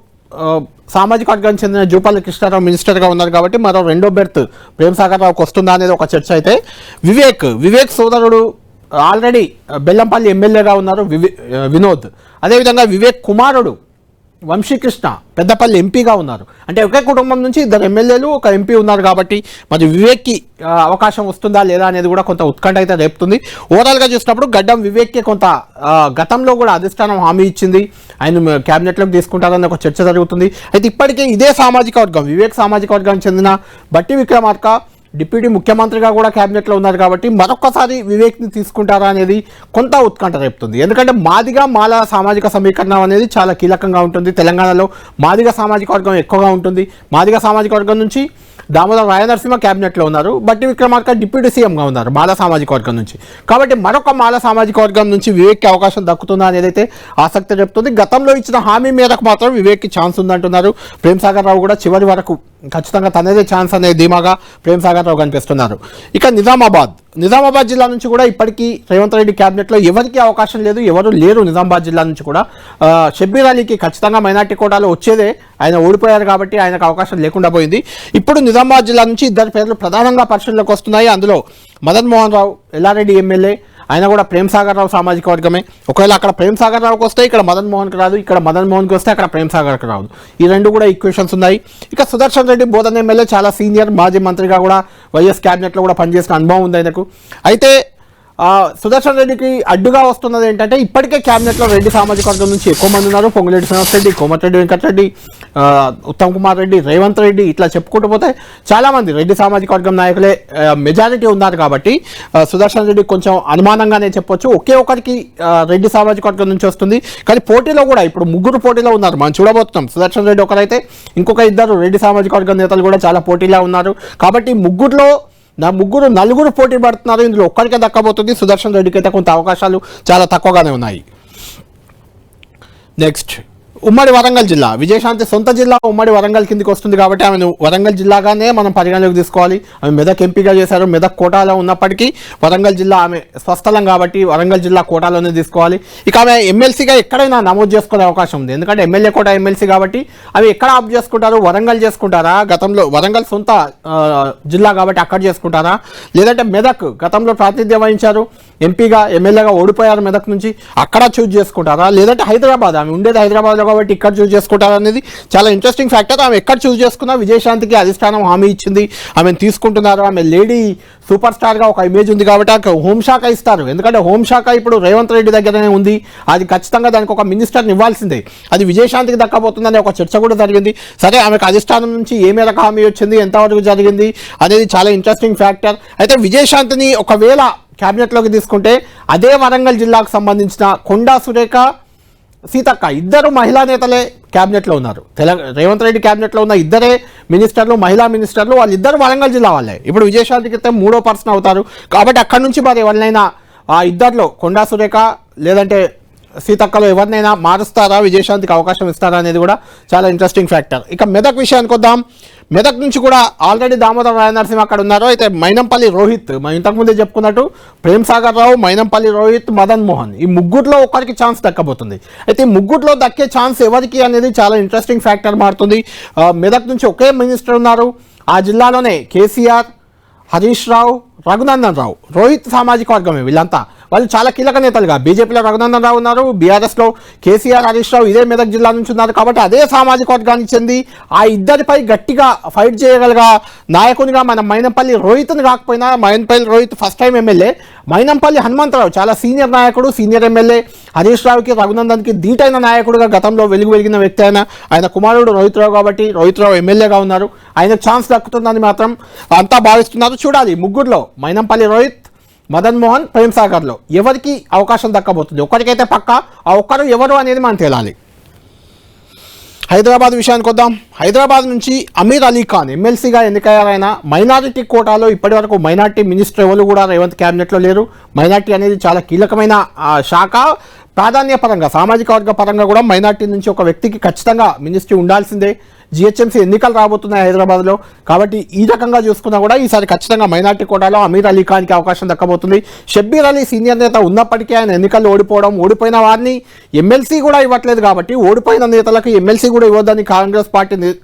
సామాజిక వర్గానికి చెందిన జూపల్లి కృష్ణారావు మినిస్టర్గా ఉన్నారు కాబట్టి మరో 2వ బెర్త్ ప్రేమ్ సాగర్ రావుకి వస్తుందా అనేది ఒక చర్చ. అయితే వివేక్ సోదరుడు ఆల్రెడీ బెల్లంపల్లి ఎమ్మెల్యేగా ఉన్నారు వినోద్. అదేవిధంగా వివేక్ కుమారుడు వంశీకృష్ణ పెద్దపల్లి ఎంపీగా ఉన్నారు. అంటే ఒకే కుటుంబం నుంచి 2 ఎమ్మెల్యేలు, 1 ఎంపీ ఉన్నారు. కాబట్టి మరి వివేక్కి అవకాశం వస్తుందా లేదా అనేది కూడా కొంత ఉత్కంఠ అయితే రేపుతుంది. ఓవరాల్గా చూసినప్పుడు గడ్డం వివేక్కి కొంత గతంలో కూడా అధిష్టానం హామీ ఇచ్చింది, ఆయన క్యాబినెట్లోకి తీసుకుంటారని ఒక చర్చ జరుగుతుంది. అయితే ఇప్పటికే ఇదే సామాజిక వర్గం, వివేక్ సామాజిక వర్గానికి చెందిన బట్టి విక్రమార్క డిప్యూటీ ముఖ్యమంత్రిగా కూడా క్యాబినెట్లో ఉన్నారు. కాబట్టి మరొకసారి వివేక్ని తీసుకుంటారా అనేది కొంత ఉత్కంఠ రేపుతుంది. ఎందుకంటే మాల సామాజిక సమీకరణం అనేది చాలా కీలకంగా ఉంటుంది. తెలంగాణలో మాదిగ సామాజిక వర్గం ఎక్కువగా ఉంటుంది. మాదిగ సామాజిక వర్గం నుంచి దామోదర్ రాయనరసింహ క్యాబినెట్లో ఉన్నారు, బట్టి విక్రమార్క డిప్యూటీ సీఎంగా ఉన్నారు మాల సామాజిక వర్గం నుంచి. కాబట్టి మరొక మాల సామాజిక వర్గం నుంచి వివేక్కి అవకాశం దక్కుతుందా అనేది అయితే ఆసక్తి చెప్తుంది. గతంలో ఇచ్చిన హామీ మేరకు మాత్రం వివేక్కి ఛాన్స్ ఉందంటున్నారు. ప్రేమ్ సాగర్ రావు కూడా చివరి వరకు ఖచ్చితంగా తనదే ఛాన్స్ అనే ధీమాగా ప్రేమ్ సాగర్ రావు కనిపిస్తున్నారు. ఇక నిజామాబాద్ జిల్లా నుంచి కూడా ఇప్పటికీ రేవంత్ రెడ్డి క్యాబినెట్లో ఎవరికి అవకాశం లేదు, ఎవరు లేరు. నిజామాబాద్ జిల్లా నుంచి కూడా షబ్బీర్ అలీకి ఖచ్చితంగా మైనార్టీ కోటాలో వచ్చేదే, ఆయన ఓడిపోయారు కాబట్టి ఆయనకు అవకాశం లేకుండా పోయింది. ఇప్పుడు నిజామాబాద్ జిల్లా నుంచి ఇద్దరు పేర్లు ప్రధానంగా పరిశీలనలోకి వస్తున్నాయి. అందులో మదన్ మోహన్ రావు ఎల్లారెడ్డి ఎమ్మెల్యే, ఆయన కూడా ప్రేమ్ సాగర్ రావు సామాజిక వర్గమే. ఒకవేళ అక్కడ ప్రేమ్ సాగర్ రావుకి వస్తే ఇక్కడ మదన్ మోహన్కి రాదు, ఇక్కడ మదన్ మోహన్కి వస్తే అక్కడ ప్రేమ్ సాగర్కి రాదు. ఈ రెండు కూడా ఈక్వేషన్స్ ఉన్నాయి. ఇక సుదర్శన్ రెడ్డి బోధన్ ఎమ్మెల్యే చాలా సీనియర్, మాజీ మంత్రిగా కూడా వైఎస్ క్యాబినెట్లో కూడా పనిచేసిన అనుభవం ఉంది ఆయనకు. అయితే సుదర్శన్ రెడ్డికి అడ్డుగా వస్తున్నది ఏంటంటే ఇప్పటికే క్యాబినెట్లో రెడ్డి సామాజిక వర్గం నుంచి ఎక్కువ మంది ఉన్నారు. పొంగులేటి శ్రీనివాసరెడ్డి, కోమటిరెడ్డి వెంకటరెడ్డి, ఉత్తమ్ కుమార్ రెడ్డి, రేవంత్ రెడ్డి, ఇట్లా చెప్పుకుంటూ పోతే చాలామంది రెడ్డి సామాజిక వర్గం నాయకులే మెజారిటీ ఉన్నారు. కాబట్టి సుదర్శన్ రెడ్డి కొంచెం అనుమానంగానే చెప్పొచ్చు. ఒకే ఒకరికి రెడ్డి సామాజిక వర్గం నుంచి వస్తుంది. కానీ పోటీలో కూడా ఇప్పుడు ముగ్గురు పోటీలో ఉన్నారు, మనం చూడబోతున్నాం. సుదర్శన్ రెడ్డి ఒకరైతే ఇంకొక ఇద్దరు రెడ్డి సామాజిక వర్గం నేతలు కూడా చాలా పోటీలో ఉన్నారు. కాబట్టి నలుగురు పోటీ పడుతున్నారు. ఇందులో ఒక్కరికే దక్కబోతుంది. సుదర్శన్ రెడ్డికి అయితే కొంత అవకాశాలు చాలా తక్కువగానే ఉన్నాయి. నెక్స్ట్ ఉమ్మడి వరంగల్ జిల్లా, విజయశాంతి సొంత జిల్లా ఉమ్మడి వరంగల్ కిందికి వస్తుంది కాబట్టి ఆమెను వరంగల్ జిల్లాగానే మనం పరిగణలోకి తీసుకోవాలి. ఆమె మెదక్ ఎంపీగా చేశారు. మెదక్ కోటాలో ఉన్నప్పటికీ వరంగల్ జిల్లా ఆమె స్వస్థలం కాబట్టి వరంగల్ జిల్లా కోటాలోనే తీసుకోవాలి. ఇక ఆమె ఎమ్మెల్సీగా ఎక్కడైనా నమోదు చేసుకునే అవకాశం ఉంది. ఎందుకంటే ఎమ్మెల్యే కోటా ఎమ్మెల్సీ కాబట్టి అవి ఎక్కడ ఆప్ చేసుకుంటారు, వరంగల్ చేసుకుంటారా, గతంలో వరంగల్ సొంత జిల్లా కాబట్టి అక్కడ చేసుకుంటారా, లేదంటే మెదక్ గతంలో ప్రాతినిధ్యం వహించారు, ఎంపీగా ఎమ్మెల్యేగా ఓడిపోయారు మెదక్ నుంచి, అక్కడ చూజ్ చేసుకుంటారా, లేదంటే హైదరాబాద్, ఆమె ఉండేది హైదరాబాద్లో కాబట్టి ఇక్కడ చూజ్ చేసుకుంటారా అనేది చాలా ఇంట్రెస్టింగ్ ఫ్యాక్టర్. ఆమె ఎక్కడ చూజ్ చేసుకున్నా విజయశాంతికి అధిష్టానం హామీ ఇచ్చింది, ఆమెను తీసుకుంటున్నారు. ఆమె లేడీ సూపర్ స్టార్గా ఒక ఇమేజ్ ఉంది కాబట్టి ఆ హోంశాఖ ఇస్తారు. ఎందుకంటే హోంశాఖ ఇప్పుడు రేవంత్ రెడ్డి దగ్గరనే ఉంది, అది ఖచ్చితంగా దానికి ఒక మినిస్టర్ని ఇవ్వాల్సిందే. అది విజయశాంతికి దక్కబోతుందనే ఒక చర్చ కూడా జరిగింది. సరే, ఆమెకు అధిష్టానం నుంచి ఏ మేరకు హామీ వచ్చింది, ఎంతవరకు జరిగింది అనేది చాలా ఇంట్రెస్టింగ్ ఫ్యాక్టర్. అయితే విజయశాంతిని ఒకవేళ క్యాబినెట్లోకి తీసుకుంటే అదే వరంగల్ జిల్లాకు సంబంధించిన కొండా సురేఖ, సీతక్క ఇద్దరు మహిళా నేతలే క్యాబినెట్లో ఉన్నారు. రేవంత్ రెడ్డి క్యాబినెట్లో ఉన్న ఇద్దరే మినిస్టర్లు, మహిళా మినిస్టర్లు, వాళ్ళిద్దరు వరంగల్ జిల్లా వాళ్ళే. ఇప్పుడు విజయశాంతికి అయితే మూడో పర్సన్ అవుతారు. కాబట్టి అక్కడి నుంచి మరి ఎవరినైనా ఆ ఇద్దరిలో కొండా సురేఖ లేదంటే సీతక్కలో ఎవరినైనా మారుస్తారా, విజయశాంతికి అవకాశం ఇస్తారా అనేది కూడా చాలా ఇంట్రెస్టింగ్ ఫ్యాక్టర్. ఇక మెదక్ విషయానికి వద్దాం. మెదక్ నుంచి కూడా ఆల్రెడీ దామోదర్ రాయనరసింహ అక్కడ ఉన్నారు. అయితే మైనంపల్లి రోహిత్, మనం ఇంతకుముందే చెప్పుకున్నట్టు ప్రేమ్ సాగర్ రావు, మైనంపల్లి రోహిత్, మదన్ మోహన్, ఈ ముగ్గురులో ఒకరికి ఛాన్స్ దక్కబోతుంది. అయితే ఈ ముగ్గురులో దక్కే ఛాన్స్ ఎవరికి అనేది చాలా ఇంట్రెస్టింగ్ ఫ్యాక్టర్ మారుతుంది. మెదక్ నుంచి ఒకే మినిస్టర్ ఉన్నారు. ఆ జిల్లాలోనే కేసీఆర్, హరీష్ రావు, రఘునందన్ రావు, రోహిత్ సామాజిక వర్గమే వీళ్ళంతా. వాళ్ళు చాలా కీలక నేతలుగా బీజేపీలో రఘునందన్ రావు ఉన్నారు, బీఆర్ఎస్లో కేసీఆర్, హరీష్ రావు ఇదే మెదక్ జిల్లా నుంచి ఉన్నారు. కాబట్టి అదే సామాజిక వర్గానికి చెంది ఆ ఇద్దరిపై గట్టిగా ఫైట్ చేయగలగా నాయకునిగా మనం మైనంపల్లి రోహిత్ని కాకపోయినా, Mynampally Rohith first time MLA, Mynampally Hanumantharao చాలా సీనియర్ నాయకుడు, సీనియర్ ఎమ్మెల్యే, హరీష్ రావుకి రఘునందన్కి ధీటైన నాయకుడుగా గతంలో వెలిగిన వ్యక్తి ఆయన కుమారుడు రోహిత్ రావు కాబట్టి రోహిత్ రావు ఎమ్మెల్యేగా ఉన్నారు. ఆయనకు ఛాన్స్ దక్కుతుందని మాత్రం అంతా భావిస్తున్నారు. చూడాలి ముగ్గురులో మైనంపల్లి రోహిత్, మదన్ మోహన్, ప్రేమ్ సాగర్లో ఎవరికి అవకాశం దక్కబోతుంది. ఒక్కరికైతే పక్క, ఆ ఒక్కరు ఎవరు అనేది మనం తేలాలి. హైదరాబాద్ విషయానికి వద్దాం. హైదరాబాద్ నుంచి అమీర్ అలీ ఖాన్ ఎమ్మెల్సీగా ఎన్నికయ్యారైనా మైనారిటీ కోటాలో ఇప్పటివరకు మైనారిటీ మినిస్టర్ ఎవరు కూడా రేవంత్ క్యాబినెట్లో లేరు. మైనారిటీ అనేది చాలా కీలకమైన శాఖ. ప్రాధాన్య పరంగా, సామాజిక వర్గ పరంగా కూడా మైనారిటీ నుంచి ఒక వ్యక్తికి ఖచ్చితంగా మినిస్ట్రీ ఉండాల్సిందే. జిహెచ్ఎంసీ ఎన్నికలు రాబోతున్నాయి హైదరాబాద్లో. కాబట్టి ఈ రకంగా చూసుకున్నా కూడా ఈసారి ఖచ్చితంగా మైనార్టీ కోటాలో అమీర్ అలీ ఖాన్కి అవకాశం దక్కబోతుంది. షబ్బీర్ అలీ సీనియర్ నేత ఉన్నప్పటికీ ఆయన ఎన్నికల్లో ఓడిపోయిన వారిని ఎమ్మెల్సీ కూడా ఇవ్వట్లేదు. కాబట్టి ఓడిపోయిన నేతలకు ఎమ్మెల్సీ కూడా ఇవ్వద్దని కాంగ్రెస్ పార్టీ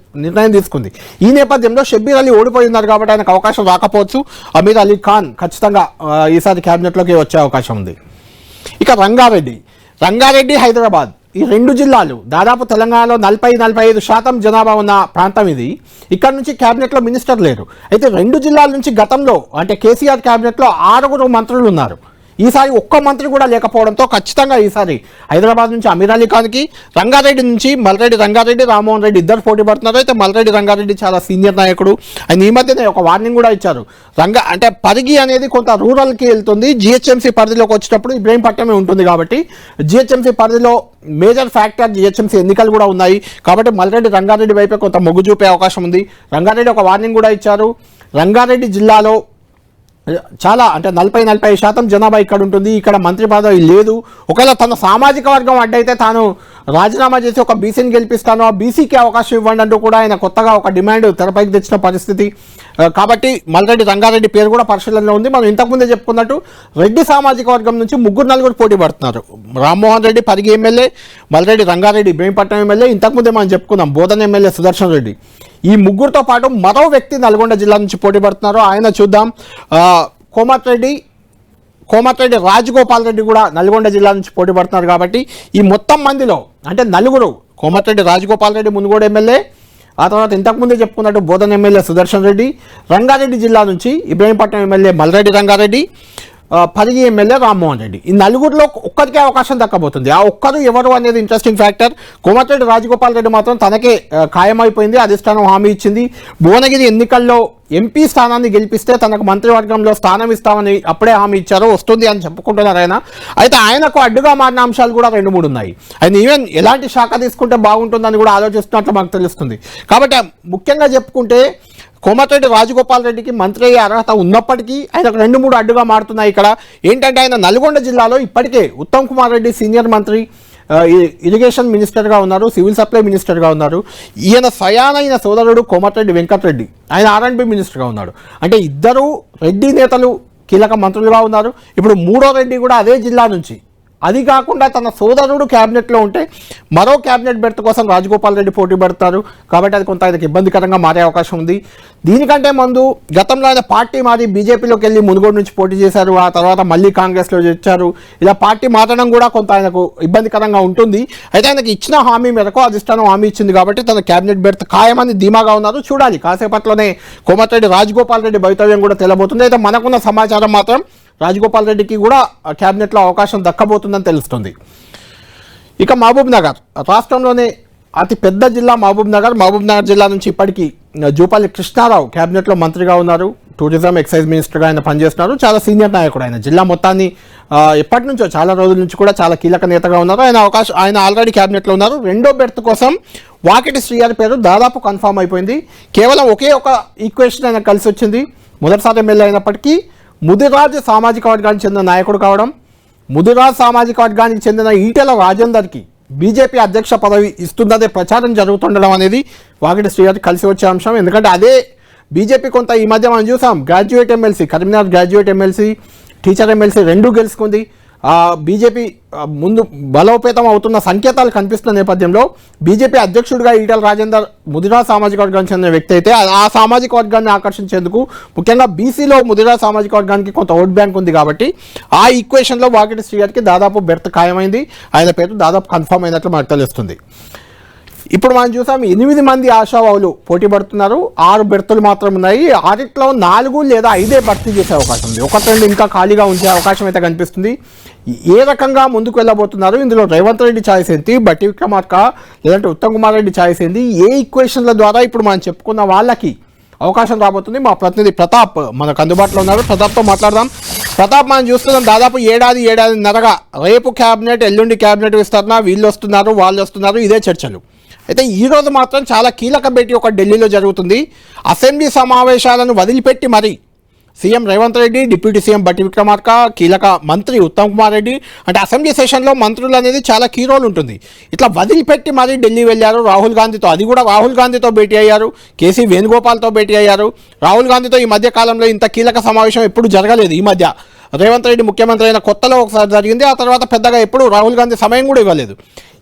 నిర్ణయం తీసుకుంది. ఈ నేపథ్యంలో షబ్బీర్ అలీ ఓడిపోయి ఉన్నారు కాబట్టి ఆయనకు అవకాశం రాకపోవచ్చు. అమీర్ అలీ ఖాన్ ఖచ్చితంగా ఈసారి క్యాబినెట్లోకి వచ్చే అవకాశం ఉంది. ఇక రంగారెడ్డి, హైదరాబాద్ ఈ రెండు జిల్లాలు దాదాపు తెలంగాణలో 40-45% జనాభా ఉన్న ప్రాంతం ఇది. ఇక్కడ నుంచి క్యాబినెట్లో మినిస్టర్ లేరు. అయితే రెండు జిల్లాల నుంచి గతంలో అంటే కేసీఆర్ క్యాబినెట్లో 6 మంత్రులు ఉన్నారు. ఈసారి ఒక్క మంత్రి కూడా లేకపోవడంతో ఖచ్చితంగా ఈసారి హైదరాబాద్ నుంచి అమీర్ అలీ ఖాన్కి, రంగారెడ్డి నుంచి మల్రెడ్డి రంగారెడ్డి, రామ్మోహన్ రెడ్డి ఇద్దరు పోటీ పడుతున్నారు. అయితే మల్రెడ్డి రంగారెడ్డి చాలా సీనియర్ నాయకుడు. ఆయన ఈ మధ్యనే ఒక వార్నింగ్ కూడా ఇచ్చారు. అంటే పరిగి అనేది కొంత రూరల్కి వెళ్తుంది, జిహెచ్ఎంసీ పరిధిలోకి వచ్చేటప్పుడు ఇబ్రహీంపట్నమే ఉంటుంది. కాబట్టి జిహెచ్ఎంసీ పరిధిలో మేజర్ ఫ్యాక్టర్ జిహెచ్ఎంసీ ఎన్నికలు కూడా ఉన్నాయి. కాబట్టి మల్రెడ్డి రంగారెడ్డి వైపే కొంత మొగ్గు చూపే అవకాశం ఉంది. రంగారెడ్డి ఒక వార్నింగ్ కూడా ఇచ్చారు. రంగారెడ్డి జిల్లాలో చాలా అంటే 40-45% జనాభా ఇక్కడ ఉంటుంది. ఇక్కడ మంత్రి పదవి లేదు. ఒకవేళ తన సామాజిక వర్గం అడ్డైతే తాను రాజీనామా చేసి ఒక బీసీని గెలిపిస్తాను, ఆ బీసీకి అవకాశం ఇవ్వండి అంటూ కూడా ఆయన కొత్తగా ఒక డిమాండ్ తెరపైకి తెచ్చిన పరిస్థితి. కాబట్టి మల్రెడ్డి రంగారెడ్డి పేరు కూడా పరిశీలనలో ఉంది. మనం ఇంతకుముందే చెప్పుకున్నట్టు రెడ్డి సామాజిక వర్గం నుంచి 3-4 పోటీ పడుతున్నారు. రామ్మోహన్ రెడ్డి పరిగి ఎమ్మెల్యే, మల్రెడ్డి రంగారెడ్డి ఇబ్రహీంపట్నం ఎమ్మెల్యే, ఇంతకుముందే మనం చెప్పుకున్నాం బోధన ఎమ్మెల్యే సుదర్శన్ రెడ్డి. ఈ ముగ్గురితో పాటు మరో వ్యక్తి నల్గొండ జిల్లా నుంచి పోటీ పడుతున్నారు. ఆయన చూద్దాం, కోమటిరెడ్డి రాజగోపాల్ రెడ్డి కూడా నల్గొండ జిల్లా నుంచి పోటీ పడుతున్నారు. కాబట్టి ఈ మొత్తం మందిలో అంటే నలుగురు, కోమటిరెడ్డి రాజగోపాల్ రెడ్డి మునుగోడు ఎమ్మెల్యే, ఆ తర్వాత ఇంతకుముందే చెప్పుకున్నట్టు బోధన ఎమ్మెల్యే సుదర్శన్ రెడ్డి, రంగారెడ్డి జిల్లా నుంచి ఇబ్రహీంపట్నం ఎమ్మెల్యే మల్రెడ్డి రంగారెడ్డి, పరిగి ఎమ్మెల్యే రామ్మోహన్ రెడ్డి. ఈ నలుగురిలో ఒక్కరికే అవకాశం దక్కబోతుంది. ఆ ఒక్కరు ఎవరు అనేది ఇంట్రెస్టింగ్ ఫ్యాక్టర్. కోమటిరెడ్డి రాజగోపాల్ రెడ్డి మాత్రం తనకే ఖాయమైపోయింది, అధిష్టానం హామీ ఇచ్చింది. భువనగిరి ఎన్నికల్లో ఎంపీ స్థానాన్ని గెలిపిస్తే తనకు మంత్రివర్గంలో స్థానం ఇస్తామని అప్పుడే హామీ ఇచ్చారు, వస్తుంది అని చెప్పుకుంటున్నారు ఆయన. అయితే ఆయనకు అడ్డుగా మారిన అంశాలు కూడా 2-3 ఉన్నాయి. ఆయన ఈవెన్ ఎలాంటి శాఖ తీసుకుంటే బాగుంటుందని కూడా ఆలోచిస్తున్నట్లు మాకు తెలుస్తుంది. కాబట్టి ముఖ్యంగా చెప్పుకుంటే కోమటిరెడ్డి రాజగోపాల్ రెడ్డికి మంత్రి అయ్యే అర్హత ఉన్నప్పటికీ ఆయనకు 2-3 అడ్డుగా మారుతున్నాయి. ఇక్కడ ఏంటంటే ఆయన నల్గొండ జిల్లాలో ఇప్పటికే ఉత్తమ్ కుమార్ రెడ్డి సీనియర్ మంత్రి, ఇరిగేషన్ మినిస్టర్గా ఉన్నారు, సివిల్ సప్లై మినిస్టర్గా ఉన్నారు. ఈయన సయానైన సోదరుడు కోమటిరెడ్డి వెంకటరెడ్డి, ఆయన R&B మినిస్టర్గా ఉన్నాడు. అంటే ఇద్దరు రెడ్డి నేతలు కీలక మంత్రులుగా ఉన్నారు. ఇప్పుడు మూడో రెడ్డి కూడా అదే జిల్లా నుంచి, అది కాకుండా తన సోదరుడు క్యాబినెట్లో ఉంటే మరో క్యాబినెట్ బెర్త్ కోసం రాజగోపాల్ రెడ్డి పోటీ పడతారు. కాబట్టి అది కొంత ఆయనకు ఇబ్బందికరంగా మారే అవకాశం ఉంది. దీనికంటే ముందు గతంలో ఆయన పార్టీ మారి బీజేపీలోకి వెళ్ళి మునుగోడు నుంచి పోటీ చేశారు, ఆ తర్వాత మళ్ళీ కాంగ్రెస్లో వచ్చారు. ఇలా పార్టీ మారడం కూడా కొంత ఆయనకు ఇబ్బందికరంగా ఉంటుంది. అయితే ఆయనకు ఇచ్చిన హామీ మేరకు అధిష్టానం హామీ ఇచ్చింది కాబట్టి తన క్యాబినెట్ బెర్త్ ఖాయమని ధీమాగా ఉన్నారు. చూడాలి, కాసేపట్లోనే కోమటిరెడ్డి రాజగోపాల్ రెడ్డి భవితవ్యం కూడా తెలబోతుంది. అయితే మనకున్న సమాచారం మాత్రం రాజగోపాల్ రెడ్డికి కూడా క్యాబినెట్లో అవకాశం దక్కబోతుందని తెలుస్తుంది. ఇక మహబూబ్ నగర్, రాష్ట్రంలోనే అతి పెద్ద జిల్లా మహబూబ్ నగర్ జిల్లా నుంచి ఇప్పటికీ జూపల్లి కృష్ణారావు క్యాబినెట్లో మంత్రిగా ఉన్నారు. టూరిజం ఎక్సైజ్ మినిస్టర్గా ఆయన పనిచేస్తున్నారు. చాలా సీనియర్ నాయకుడు ఆయన. జిల్లా మొత్తాన్ని ఎప్పటి నుంచో చాలా రోజుల నుంచి కూడా చాలా కీలక నేతగా ఉన్నారు. ఆయన ఆల్రెడీ క్యాబినెట్లో ఉన్నారు. రెండో బెర్త్ కోసం వాకిటి శ్రీగారి పేరు దాదాపు కన్ఫామ్ అయిపోయింది. కేవలం ఒకే ఒక ఈక్వేషన్ ఆయన కలిసి వచ్చింది. మొదటిసారి ఎమ్మెల్యే అయినప్పటికీ ముదిరాజ్ సామాజిక వర్గానికి చెందిన నాయకుడు కావడం, ముదిరాజ్ సామాజిక వర్గానికి చెందిన ఈటెల రాజేందర్కి బీజేపీ అధ్యక్ష పదవి ఇస్తుందనే ప్రచారం జరుగుతుండడం అనేది వాకిటి శ్రీగారికి కలిసి వచ్చే అంశం. ఎందుకంటే అదే బీజేపీ కొంత ఈ మధ్య మనం చూసాం, graduate MLC, Karimnagar graduate MLC, teacher MLC 2 గెలుచుకుంది. బీజేపీ ముందు బలోపేతం అవుతున్న సంకేతాలు కనిపిస్తున్న నేపథ్యంలో బీజేపీ అధ్యక్షుడిగా ఈటెల రాజేందర్ ముదిరాజ్ సామాజిక వర్గానికి చెందిన వ్యక్తి అయితే ఆ సామాజిక వర్గాన్ని ఆకర్షించేందుకు ముఖ్యంగా బీసీలో ముదిరాజ్ సామాజిక వర్గానికి కొంత ఓట్ బ్యాంక్ ఉంది. కాబట్టి ఆ ఈక్వేషన్లో వాకిటి శ్రీగారికి దాదాపు బెర్త్ ఖాయమైంది. ఆయన పేరు దాదాపు కన్ఫర్మ్ అయినట్లు మనకు తెలుస్తుంది. ఇప్పుడు మనం చూసాం 8 మంది ఆశావాహులు పోటీ పడుతున్నారు. 6 బెర్తులు మాత్రం ఉన్నాయి. 6లో 4 లేదా 5 భర్తీ చేసే అవకాశం ఉంది. 1-2 ఇంకా ఖాళీగా ఉంచే అవకాశం అయితే కనిపిస్తుంది. ఏ రకంగా ముందుకు వెళ్ళబోతున్నారు, ఇందులో రేవంత్ రెడ్డి ఛాయిస్ ఏంటి, బట్టి విక్రమార్క లేదంటే ఉత్తమ్ కుమార్ రెడ్డి ఛాయిస్ ఏంటి, ఏ ఈక్వేషన్ల ద్వారా ఇప్పుడు మనం చెప్పుకున్న వాళ్ళకి అవకాశం రాబోతుంది. మా ప్రతినిధి ప్రతాప్ మనకు అందుబాటులో ఉన్నారు. ప్రతాప్తో మాట్లాడదాం. ప్రతాప్, మనం చూస్తున్నాం దాదాపు ఏడాదిన్నరగా రేపు క్యాబినెట్, ఎల్లుండి క్యాబినెట్ విస్తరణ, వీళ్ళు వస్తున్నారు వాళ్ళు వస్తున్నారు, ఇదే చర్చలు. అయితే ఈరోజు మాత్రం చాలా కీలక భేటీ ఒక ఢిల్లీలో జరుగుతుంది. అసెంబ్లీ సమావేశాలను వదిలిపెట్టి మరి CM Revanth Reddy, deputy CM బట్టి విక్రమార్క, కీలక మంత్రి ఉత్తమ్ కుమార్ రెడ్డి, అంటే అసెంబ్లీ సెషన్లో మంత్రులు అనేది చాలా కీ రోల్ ఉంటుంది. ఇట్లా వదిలిపెట్టి మరీ ఢిల్లీ వెళ్ళారు రాహుల్ గాంధీతో. అది కూడా రాహుల్ గాంధీతో భేటీ అయ్యారు, కేసీ వేణుగోపాల్తో భేటీ అయ్యారు. రాహుల్ గాంధీతో ఈ మధ్య కాలంలో ఇంత కీలక సమావేశం ఎప్పుడు జరగలేదు. ఈ మధ్య రేవంత్ రెడ్డి ముఖ్యమంత్రి అయిన కొత్తలో ఒకసారి జరిగింది, ఆ తర్వాత పెద్దగా ఎప్పుడు రాహుల్ గాంధీ సమయం కూడా ఇవ్వలేదు.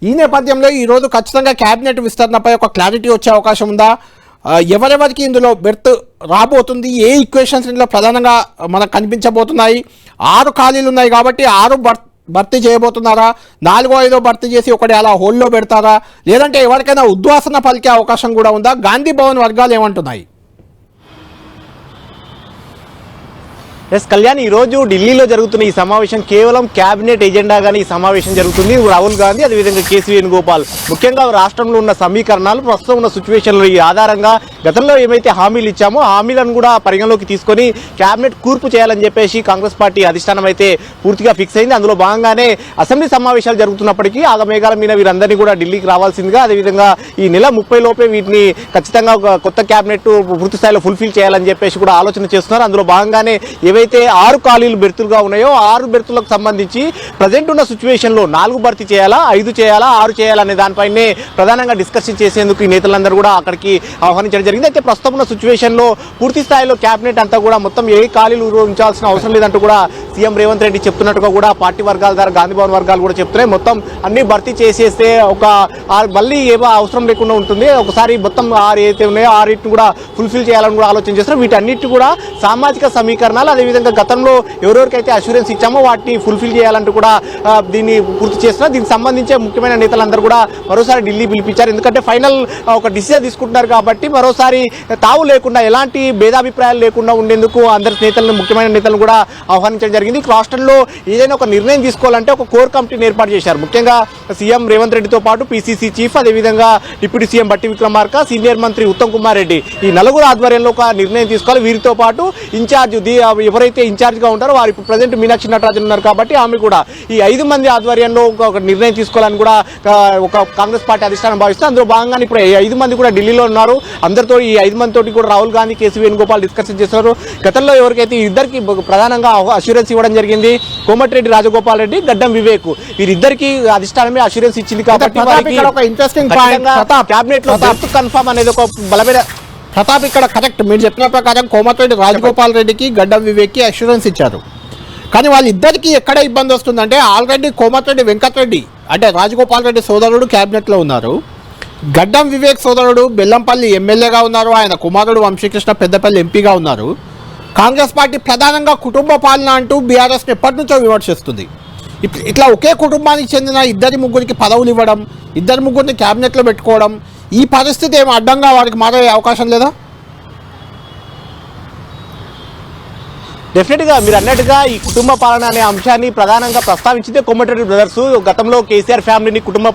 ఈ నేపథ్యంలో ఈరోజు ఖచ్చితంగా క్యాబినెట్ విస్తరణపై ఒక క్లారిటీ వచ్చే అవకాశం ఉందా, ఎవరెవరికి ఇందులో బెర్త్ రాబోతుంది, ఏ ఈక్వేషన్స్ ఇందులో ప్రధానంగా మనకు కనిపించబోతున్నాయి, 6 ఖాళీలు ఉన్నాయి కాబట్టి 6 భర్తీ చేయబోతున్నారా, 4-5 భర్తీ చేసి ఒకటి అలా హోల్లో పెడతారా, లేదంటే ఎవరికైనా ఉద్వాసన పలికే అవకాశం కూడా ఉందా, గాంధీ భవన్ వర్గాలు ఏమంటున్నాయి? ఎస్ కళ్యాణ్, ఈరోజు ఢిల్లీలో జరుగుతున్న ఈ సమావేశం కేవలం క్యాబినెట్ ఎజెండాగానే ఈ సమావేశం జరుగుతుంది. రాహుల్ గాంధీ, అదేవిధంగా కేసీ వేణుగోపాల్ ముఖ్యంగా రాష్ట్రంలో ఉన్న సమీకరణాలు, ప్రస్తుతం ఉన్న సిచ్యువేషన్లు ఈ ఆధారంగా గతంలో ఏమైతే హామీలు ఇచ్చామో ఆ హామీలను కూడా పరిగణలోకి తీసుకొని కేబినెట్ కూర్పు చేయాలని చెప్పేసి కాంగ్రెస్ పార్టీ అధిష్టానం అయితే పూర్తిగా ఫిక్స్ అయింది. అందులో భాగంగానే అసెంబ్లీ సమావేశాలు జరుగుతున్నప్పటికీ ఆగమేఘాల మీద వీరందరినీ కూడా ఢిల్లీకి రావాల్సిందిగా, అదేవిధంగా ఈ నెల 30 లోపే వీటిని ఖచ్చితంగా ఒక కొత్త కేబినెట్ పూర్తి స్థాయిలో ఫుల్ఫిల్ చేయాలని చెప్పేసి కూడా ఆలోచన చేస్తున్నారు. అందులో భాగంగానే ఏవైతే 6 ఖాళీలు బెర్తులుగా ఉన్నాయో 6 బెర్తులకు సంబంధించి ప్రజెంట్ ఉన్న సిచ్యువేషన్ లో 4 భర్తీ చేయాలా, 5 చేయాలా, 6 చేయాలనే దానిపైనే ప్రధానంగా డిస్కషన్ చేసేందుకు ఈ నేతలందరూ కూడా అక్కడికి ఆహ్వానించడం జరిగింది. అయితే ప్రస్తుతం ఉన్న సిచ్యువేషన్ లో పూర్తి స్థాయిలో కేబినెట్ అంతా కూడా మొత్తం ఏ ఖాళీలు ఉంచాల్సిన అవసరం లేదంటూ కూడా సీఎం రేవంత్ రెడ్డి చెప్తున్నట్టుగా కూడా పార్టీ వర్గాల ద్వారా గాంధీ భవన్ వర్గాలు కూడా చెప్తున్నాయి. మొత్తం అన్ని భర్తీ చేసేస్తే ఒక మళ్ళీ ఏవో అవసరం లేకుండా ఉంటుంది. ఒకసారి మొత్తం 6 ఏదైతే ఉన్నాయో 6 కూడా ఫుల్ఫిల్ చేయాలని కూడా ఆలోచన చేస్తున్నారు. వీటన్నిటి కూడా సామాజిక సమీకరణాలు, అదేవిధంగా గతంలో ఎవరెవరికైతే అష్యూరెన్స్ ఇచ్చామో వాటిని ఫుల్ఫిల్ చేయాలంటూ కూడా దీన్ని పూర్తి చేస్తున్నారు. దీనికి సంబంధించే ముఖ్యమైన నేతలందరూ కూడా మరోసారి ఢిల్లీ పిలిపించారు. ఎందుకంటే ఫైనల్ ఒక డిసిజన్ తీసుకుంటున్నారు కాబట్టి మరోసారి తావు లేకుండా ఎలాంటి భేదాభిప్రాయాలు లేకుండా ఉండేందుకు అందరి నేతలను, ముఖ్యమైన నేతలను కూడా ఆహ్వానించడం జరిగింది. రాష్ట్రంలో ఏదైనా ఒక నిర్ణయం తీసుకోవాలంటే ఒక కోర్ కమిటీని ఏర్పాటు చేశారు. ముఖ్యంగా సీఎం రేవంత్ రెడ్డితో పాటు పీసీసీ చీఫ్, అదేవిధంగా డిప్యూటీ సీఎం బట్టి విక్రమార్క, సీనియర్ మంత్రి ఉత్తమ్ కుమార్ రెడ్డి, ఈ నలుగురు ఆధ్వర్యంలో ఒక నిర్ణయం తీసుకోవాలి. వీరితో పాటు ఇన్ఛార్జ్ ఎవరైతే ఇన్ఛార్జ్గా ఉంటారో వారు ఇప్పుడు ప్రజెంట్ మీనాక్షి నటరాజన్ ఉన్నారు కాబట్టి ఆమె కూడా ఈ 5 మంది ఆధ్వర్యంలో ఒక నిర్ణయం తీసుకోవాలని కూడా ఒక కాంగ్రెస్ పార్టీ అధిష్టానం భావిస్తుంది. అందులో భాగంగానే ఇప్పుడు 5 మంది కూడా ఢిల్లీలో ఉన్నారు. అందరితో ఈ 5 మంది తోటి కూడా రాహుల్ గాంధీ, కేసీ వేణుగోపాల్ డిస్కషన్ చేస్తున్నారు. గతంలో ఎవరికైతే ఇద్దరికి ప్రధానంగా అష్యూరెన్స్ ఇవ్వడం జరిగింది, కోమటిరెడ్డి రాజగోపాల్ రెడ్డి, గడ్డం వివేక్, వీరిద్దరికి అధిష్టానమే అష్యూరెన్స్ ఇచ్చింది కాబట్టి ఇంట్రెస్టింగ్ పాయింట్ కేబినెట్ లో కన్ఫర్మ్ అనేది ఒక బలమైన ప్రతాప్ ఇక్కడ కరెక్ట్. మీరు చెప్పిన ప్రకారం కోమటిరెడ్డి రాజగోపాల్ రెడ్డికి, గడ్డం వివేక్కి అష్యూరెన్స్ ఇచ్చారు. కానీ వాళ్ళిద్దరికీ ఎక్కడ ఇబ్బంది వస్తుందంటే ఆల్రెడీ కోమటిరెడ్డి వెంకటరెడ్డి అంటే రాజగోపాల్ రెడ్డి సోదరుడు క్యాబినెట్లో ఉన్నారు, గడ్డం వివేక్ సోదరుడు బెల్లంపల్లి ఎమ్మెల్యేగా ఉన్నారు, ఆయన కుమారుడు వంశీకృష్ణ పెద్దపల్లి ఎంపీగా ఉన్నారు. కాంగ్రెస్ పార్టీ ప్రధానంగా కుటుంబ పాలన అంటూ బీఆర్ఎస్ని ఎప్పటి నుంచో విమర్శిస్తుంది. ఇట్లా ఒకే కుటుంబానికి చెందిన 2-3 పదవులు ఇవ్వడం, 2-3 క్యాబినెట్లో పెట్టుకోవడం, ఈ పరిస్థితి ఏమో అడ్డంగా వారికి మారే అవకాశం లేదా? డెఫినెట్గా మీరు అన్నట్టుగా ఈ కుటుంబ పాలన అనే అంశాన్ని ప్రధానంగా ప్రస్తావించిందే కోమటిరెడ్డి బ్రదర్స్. గతంలో కేసీఆర్ ఫ్యామిలీని కుటుంబ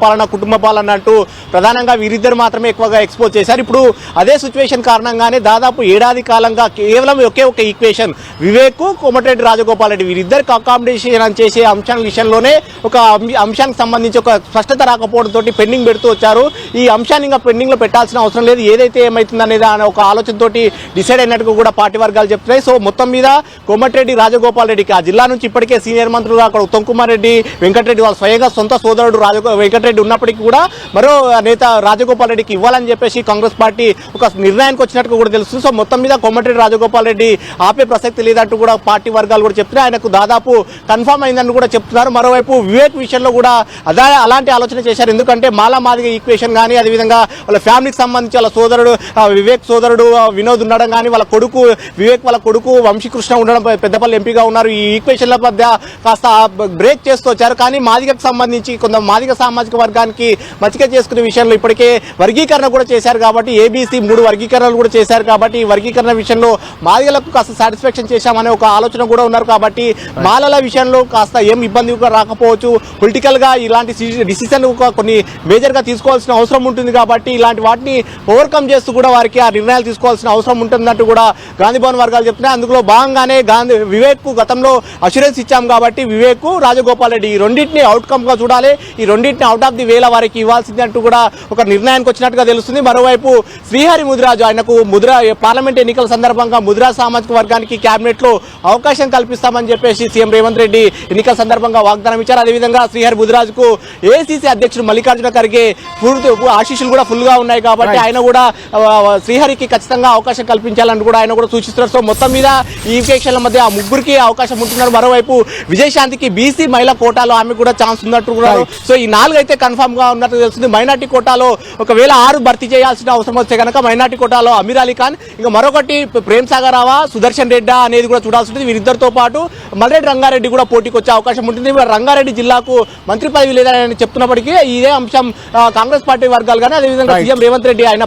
పాలన అంటూ ప్రధానంగా వీరిద్దరు మాత్రమే ఎక్కువగా ఎక్స్పోజ్ చేశారు. ఇప్పుడు అదే సిచ్యువేషన్ కారణంగానే దాదాపు 7 ఏడాది కాలంగా కేవలం ఒకే ఒక ఈక్వేషన్, వివేక్, కోమటిరెడ్డి రాజగోపాల్ రెడ్డి వీరిద్దరికి అకామిడేషన్ చేసే అంశాల విషయంలోనే ఒక అంశానికి సంబంధించి ఒక స్పష్టత రాకపోవడంతో పెండింగ్ పెడుతూ వచ్చారు. ఈ అంశాన్ని ఇంకా పెండింగ్లో పెట్టాల్సిన అవసరం లేదు, ఏదైతే ఏమవుతుందనేది ఒక ఆలోచనతోటి డిసైడ్ అయినట్టుగా కూడా పార్టీ వర్గాలు చెప్తున్నాయి. సో మొత్తం మీద కోమటిరెడ్డి రాజగోపాల్ రెడ్డికి ఆ జిల్లా నుంచి ఇప్పటికే సీనియర్ మంత్రులుగా అక్కడ ఉత్తమ్ కుమార్ రెడ్డి, వెంకటరెడ్డి వాళ్ళ స్వయంగా సొంత సోదరుడు వెంకటరెడ్డి ఉన్నప్పటికీ కూడా మరో నేత రాజగోపాల్ రెడ్డికి ఇవ్వాలని చెప్పేసి కాంగ్రెస్ పార్టీ ఒక నిర్ణయానికి వచ్చినట్టు కూడా తెలుస్తుంది. సో మొత్తం మీద కోమటిరెడ్డి రాజగోపాల్ రెడ్డి ఆపే ప్రసక్తి లేదంటూ కూడా పార్టీ వర్గాలు కూడా చెప్తున్నాయి. ఆయనకు దాదాపు కన్ఫర్మ్ అయిందని కూడా చెప్తున్నారు. మరోవైపు వివేక్ విషయంలో కూడా అలాంటి ఆలోచన చేశారు. ఎందుకంటే మాదిగ ఈక్వేషన్ కానీ, అదేవిధంగా వాళ్ళ ఫ్యామిలీకి సంబంధించి వాళ్ళ సోదరుడు వివేక్ సోదరుడు వినోద్ ఉండడం కానీ, వాళ్ళ కొడుకు వివేక్ వాళ్ళ కొడుకు వంశీకృష్ణ ఉండడం, పెద్దపల్లి ఎంపీగా ఉన్నారు. ఈ ఈక్వేషన్ల మధ్య కాస్త బ్రేక్ చేస్తూ వచ్చారు. కానీ మాదిగకు సంబంధించి కొంత మాదిగ సామాజిక వర్గానికి మచ్చిక చేసుకునే విషయంలో ఇప్పటికే వర్గీకరణ కూడా చేశారు కాబట్టి, ఏబీసీ 3 వర్గీకరణలు కూడా చేశారు కాబట్టి ఈ వర్గీకరణ విషయంలో మాదిగలకు కాస్త సాటిస్ఫాక్షన్ చేశామనే ఒక ఆలోచన కూడా ఉన్నారు. కాబట్టి మాలల విషయంలో కాస్త ఏం ఇబ్బంది రాకపోవచ్చు. పొలిటికల్ గా ఇలాంటి డిసిషన్ కొన్ని మేజర్ గా తీసుకోవాల్సిన అవసరం ఉంటుంది కాబట్టి ఇలాంటి వాటిని ఓవర్కమ్ చేస్తూ కూడా వారికి ఆ నిర్ణయాలు తీసుకోవాల్సిన అవసరం ఉంటుందంటూ కూడా గాంధీ భవన్ వర్గాలు చెప్తున్నాయి. అందులో భాగంగానే వివేక్ గతంలో అష్యూరెన్స్ ఇచ్చాం కాబట్టి వివేక్, రాజగోపాల్ రెడ్డి ఈ రెండింటిని అవుట్కమ్ గా చూడాలి, ఈ రెండింటిని అవుట్ ఆఫ్ ది వేల వారికి ఇవ్వాల్సింది అంటూ కూడా ఒక నిర్ణయానికి వచ్చినట్టుగా తెలుస్తుంది. మరోవైపు శ్రీహరి ముదిరాజు, ఆయనకు పార్లమెంట్ ఎన్నికల సందర్భంగా ముదిరాజ్ సామాజిక వర్గానికి కేబినెట్ లో అవకాశం కల్పిస్తామని చెప్పేసి సీఎం రేవంత్ రెడ్డి ఎన్నికల సందర్భంగా వాగ్దానం ఇచ్చారు. అదేవిధంగా శ్రీహరి ముదిరాజుకు ఏఐసీసీ అధ్యక్షుడు మల్లికార్జున ఖర్గే ఆశీస్సులు కూడా ఫుల్ గా ఉన్నాయి కాబట్టి ఆయన కూడా శ్రీహరికి ఖచ్చితంగా అవకాశం కల్పించాలని కూడా ఆయన కూడా సూచిస్తున్నారు. సో మొత్తం మీద ఈ విషయాల మధ్య ఆ ముగ్గురికి అవకాశం ఉంటున్నారు. మరోవైపు విజయశాంతికి బీసీ మహిళా కోటాలో ఆమె కూడా ఛాన్స్ ఉన్నట్టు కూడా. సో ఈ 4 అయితే కన్ఫర్మ్ గా ఉన్నట్టు తెలుస్తుంది. మైనార్టీ కోటాలో ఒకవేళ 6 భర్తీ చేయాల్సిన అవసరం వస్తే కనుక మైనార్టీ కోటాలో అమీర్ అలీ ఖాన్, ఇంకా మరొకటి ప్రేమ్ సాగర్ రావా, సుదర్శన్ రెడ్డా అనేది కూడా చూడాల్సి ఉంటుంది. వీరిద్దరితో పాటు మల్లెడ్డి రంగారెడ్డి కూడా పోటీకి వచ్చే అవకాశం ఉంటుంది. రంగారెడ్డి జిల్లాకు మంత్రి పదవి లేదని చెప్తున్నప్పటికీ ఇదే అంశం కాంగ్రెస్ పార్టీ వర్గాలు కానీ, అదేవిధంగా సీఎం రేవంత్ రెడ్డి ఆయన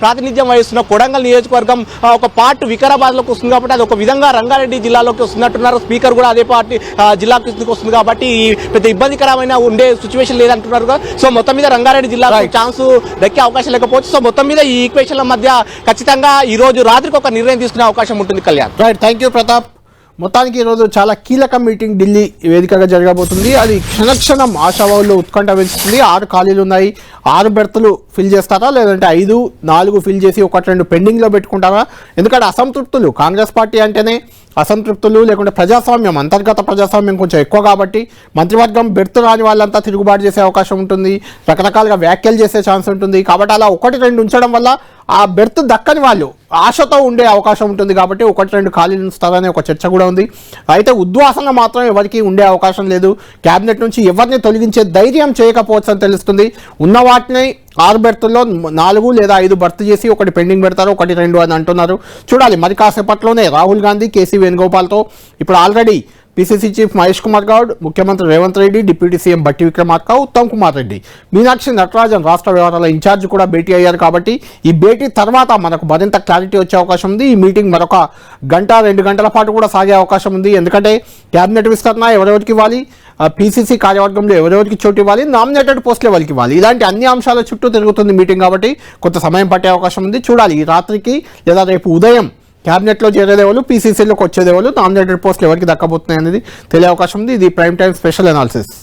ప్రాతినిధ్యం వహిస్తున్న కొడంగల్ నియోజకవర్గం ఒక పార్ట్ వికారాబాద్ లోకి వస్తుంది కాబట్టి అది ఒక విధంగా రంగారెడ్డి జిల్లాలోకి వస్తున్నట్టున్నారు. స్పీకర్ కూడా అదే పార్టీ జిల్లాకి వస్తుంది కాబట్టి పెద్ద ఇబ్బందికరమైన ఉండే సిచ్యువేషన్ లేదంటున్నారు కదా. సో మొత్తం మీద రంగారెడ్డి జిల్లాకు ఛాన్స్ దక్కే అవకాశం లేకపోవచ్చు. సో మొత్తం మీద ఈ ఈక్వేషన్ల మధ్య ఖచ్చితంగా ఈ రోజు రాత్రికి ఒక నిర్ణయం తీసుకునే అవకాశం ఉంటుంది. Kalyan. Right, thank you Pratap. మొత్తానికి ఈరోజు చాలా కీలక మీటింగ్ ఢిల్లీ వేదికగా జరగబోతుంది. అది క్షణక్షణం ఆశావాహుల్లో ఉత్కంఠ పెంచుతుంది. 6 ఖాళీలు ఉన్నాయి. 6 బెర్తులు ఫిల్ చేస్తారా, లేదంటే 5, 4 ఫిల్ చేసి 1-2 పెండింగ్లో పెట్టుకుంటారా? ఎందుకంటే అసంతృప్తులు, కాంగ్రెస్ పార్టీ అంటేనే అసంతృప్తులు, లేకుంటే ప్రజాస్వామ్యం, అంతర్గత ప్రజాస్వామ్యం కొంచెం ఎక్కువ కాబట్టి మంత్రివర్గం బెర్తు రాని వాళ్ళంతా తిరుగుబాటు చేసే అవకాశం ఉంటుంది, రకరకాలుగా వ్యాఖ్యలు చేసే ఛాన్స్ ఉంటుంది. కాబట్టి అలా 1-2 ఉంచడం వల్ల ఆ బెర్త్ దక్కని వాళ్ళు ఆశతో ఉండే అవకాశం ఉంటుంది. కాబట్టి 1-2 ఖాళీలు ఉంచుతారనే ఒక చర్చ కూడా ఉంది. అయితే ఉద్వాసన మాత్రం ఎవరికి ఉండే అవకాశం లేదు. క్యాబినెట్ నుంచి ఎవరిని తొలగించే ధైర్యం చేయకపోవచ్చు అని తెలుస్తుంది. ఉన్న వాటిని 6 బెర్తుల్లో 4 లేదా 5 భర్తీ చేసి 1 పెండింగ్ పెడతారు, 1-2 అని అంటున్నారు. చూడాలి. మరి కాసేపట్లోనే రాహుల్ గాంధీ, కేసీ వేణుగోపాల్తో ఇప్పుడు already PCC chief Mahesh Kumar Goud, ముఖ్యమంత్రి రేవంత్ రెడ్డి, డిప్యూటీ సీఎం బట్టి విక్రమార్క, ఉత్తమ్ కుమార్ రెడ్డి, మీనాక్షి నటరాజన్ రాష్ట్ర వ్యవహారాల ఇన్ఛార్జ్ కూడా భేటీ అయ్యారు. కాబట్టి ఈ భేటీ తర్వాత మనకు మరింత క్లారిటీ వచ్చే అవకాశం ఉంది. ఈ మీటింగ్ మరొక 1-2 గంటల పాటు కూడా సాగే అవకాశం ఉంది. ఎందుకంటే క్యాబినెట్ విస్తరణ ఎవరెవరికి ఇవ్వాలి, పీసీసీ కార్యవర్గంలో ఎవరెవరికి చోటు ఇవ్వాలి, నామినేటెడ్ పోస్టులు ఎవరికి ఇవ్వాలి, ఇలాంటి అన్ని అంశాల చుట్టూ తిరుగుతుంది మీటింగ్. కాబట్టి కొంత సమయం పట్టే అవకాశం ఉంది. చూడాలి ఈ రాత్రికి లేదా రేపు ఉదయం క్యాబినెట్లో చేరేదేవాళ్ళు, పీసీసీలోకి వచ్చేదేవాళ్ళు, నామినేటెడ్ పోస్టులు ఎవరికి దక్కబోతున్నాయి అనేది తెలియ అవకాశం ఉంది. ఇది ప్రైమ్ టైమ్ స్పెషల్ అనాలిసిస్.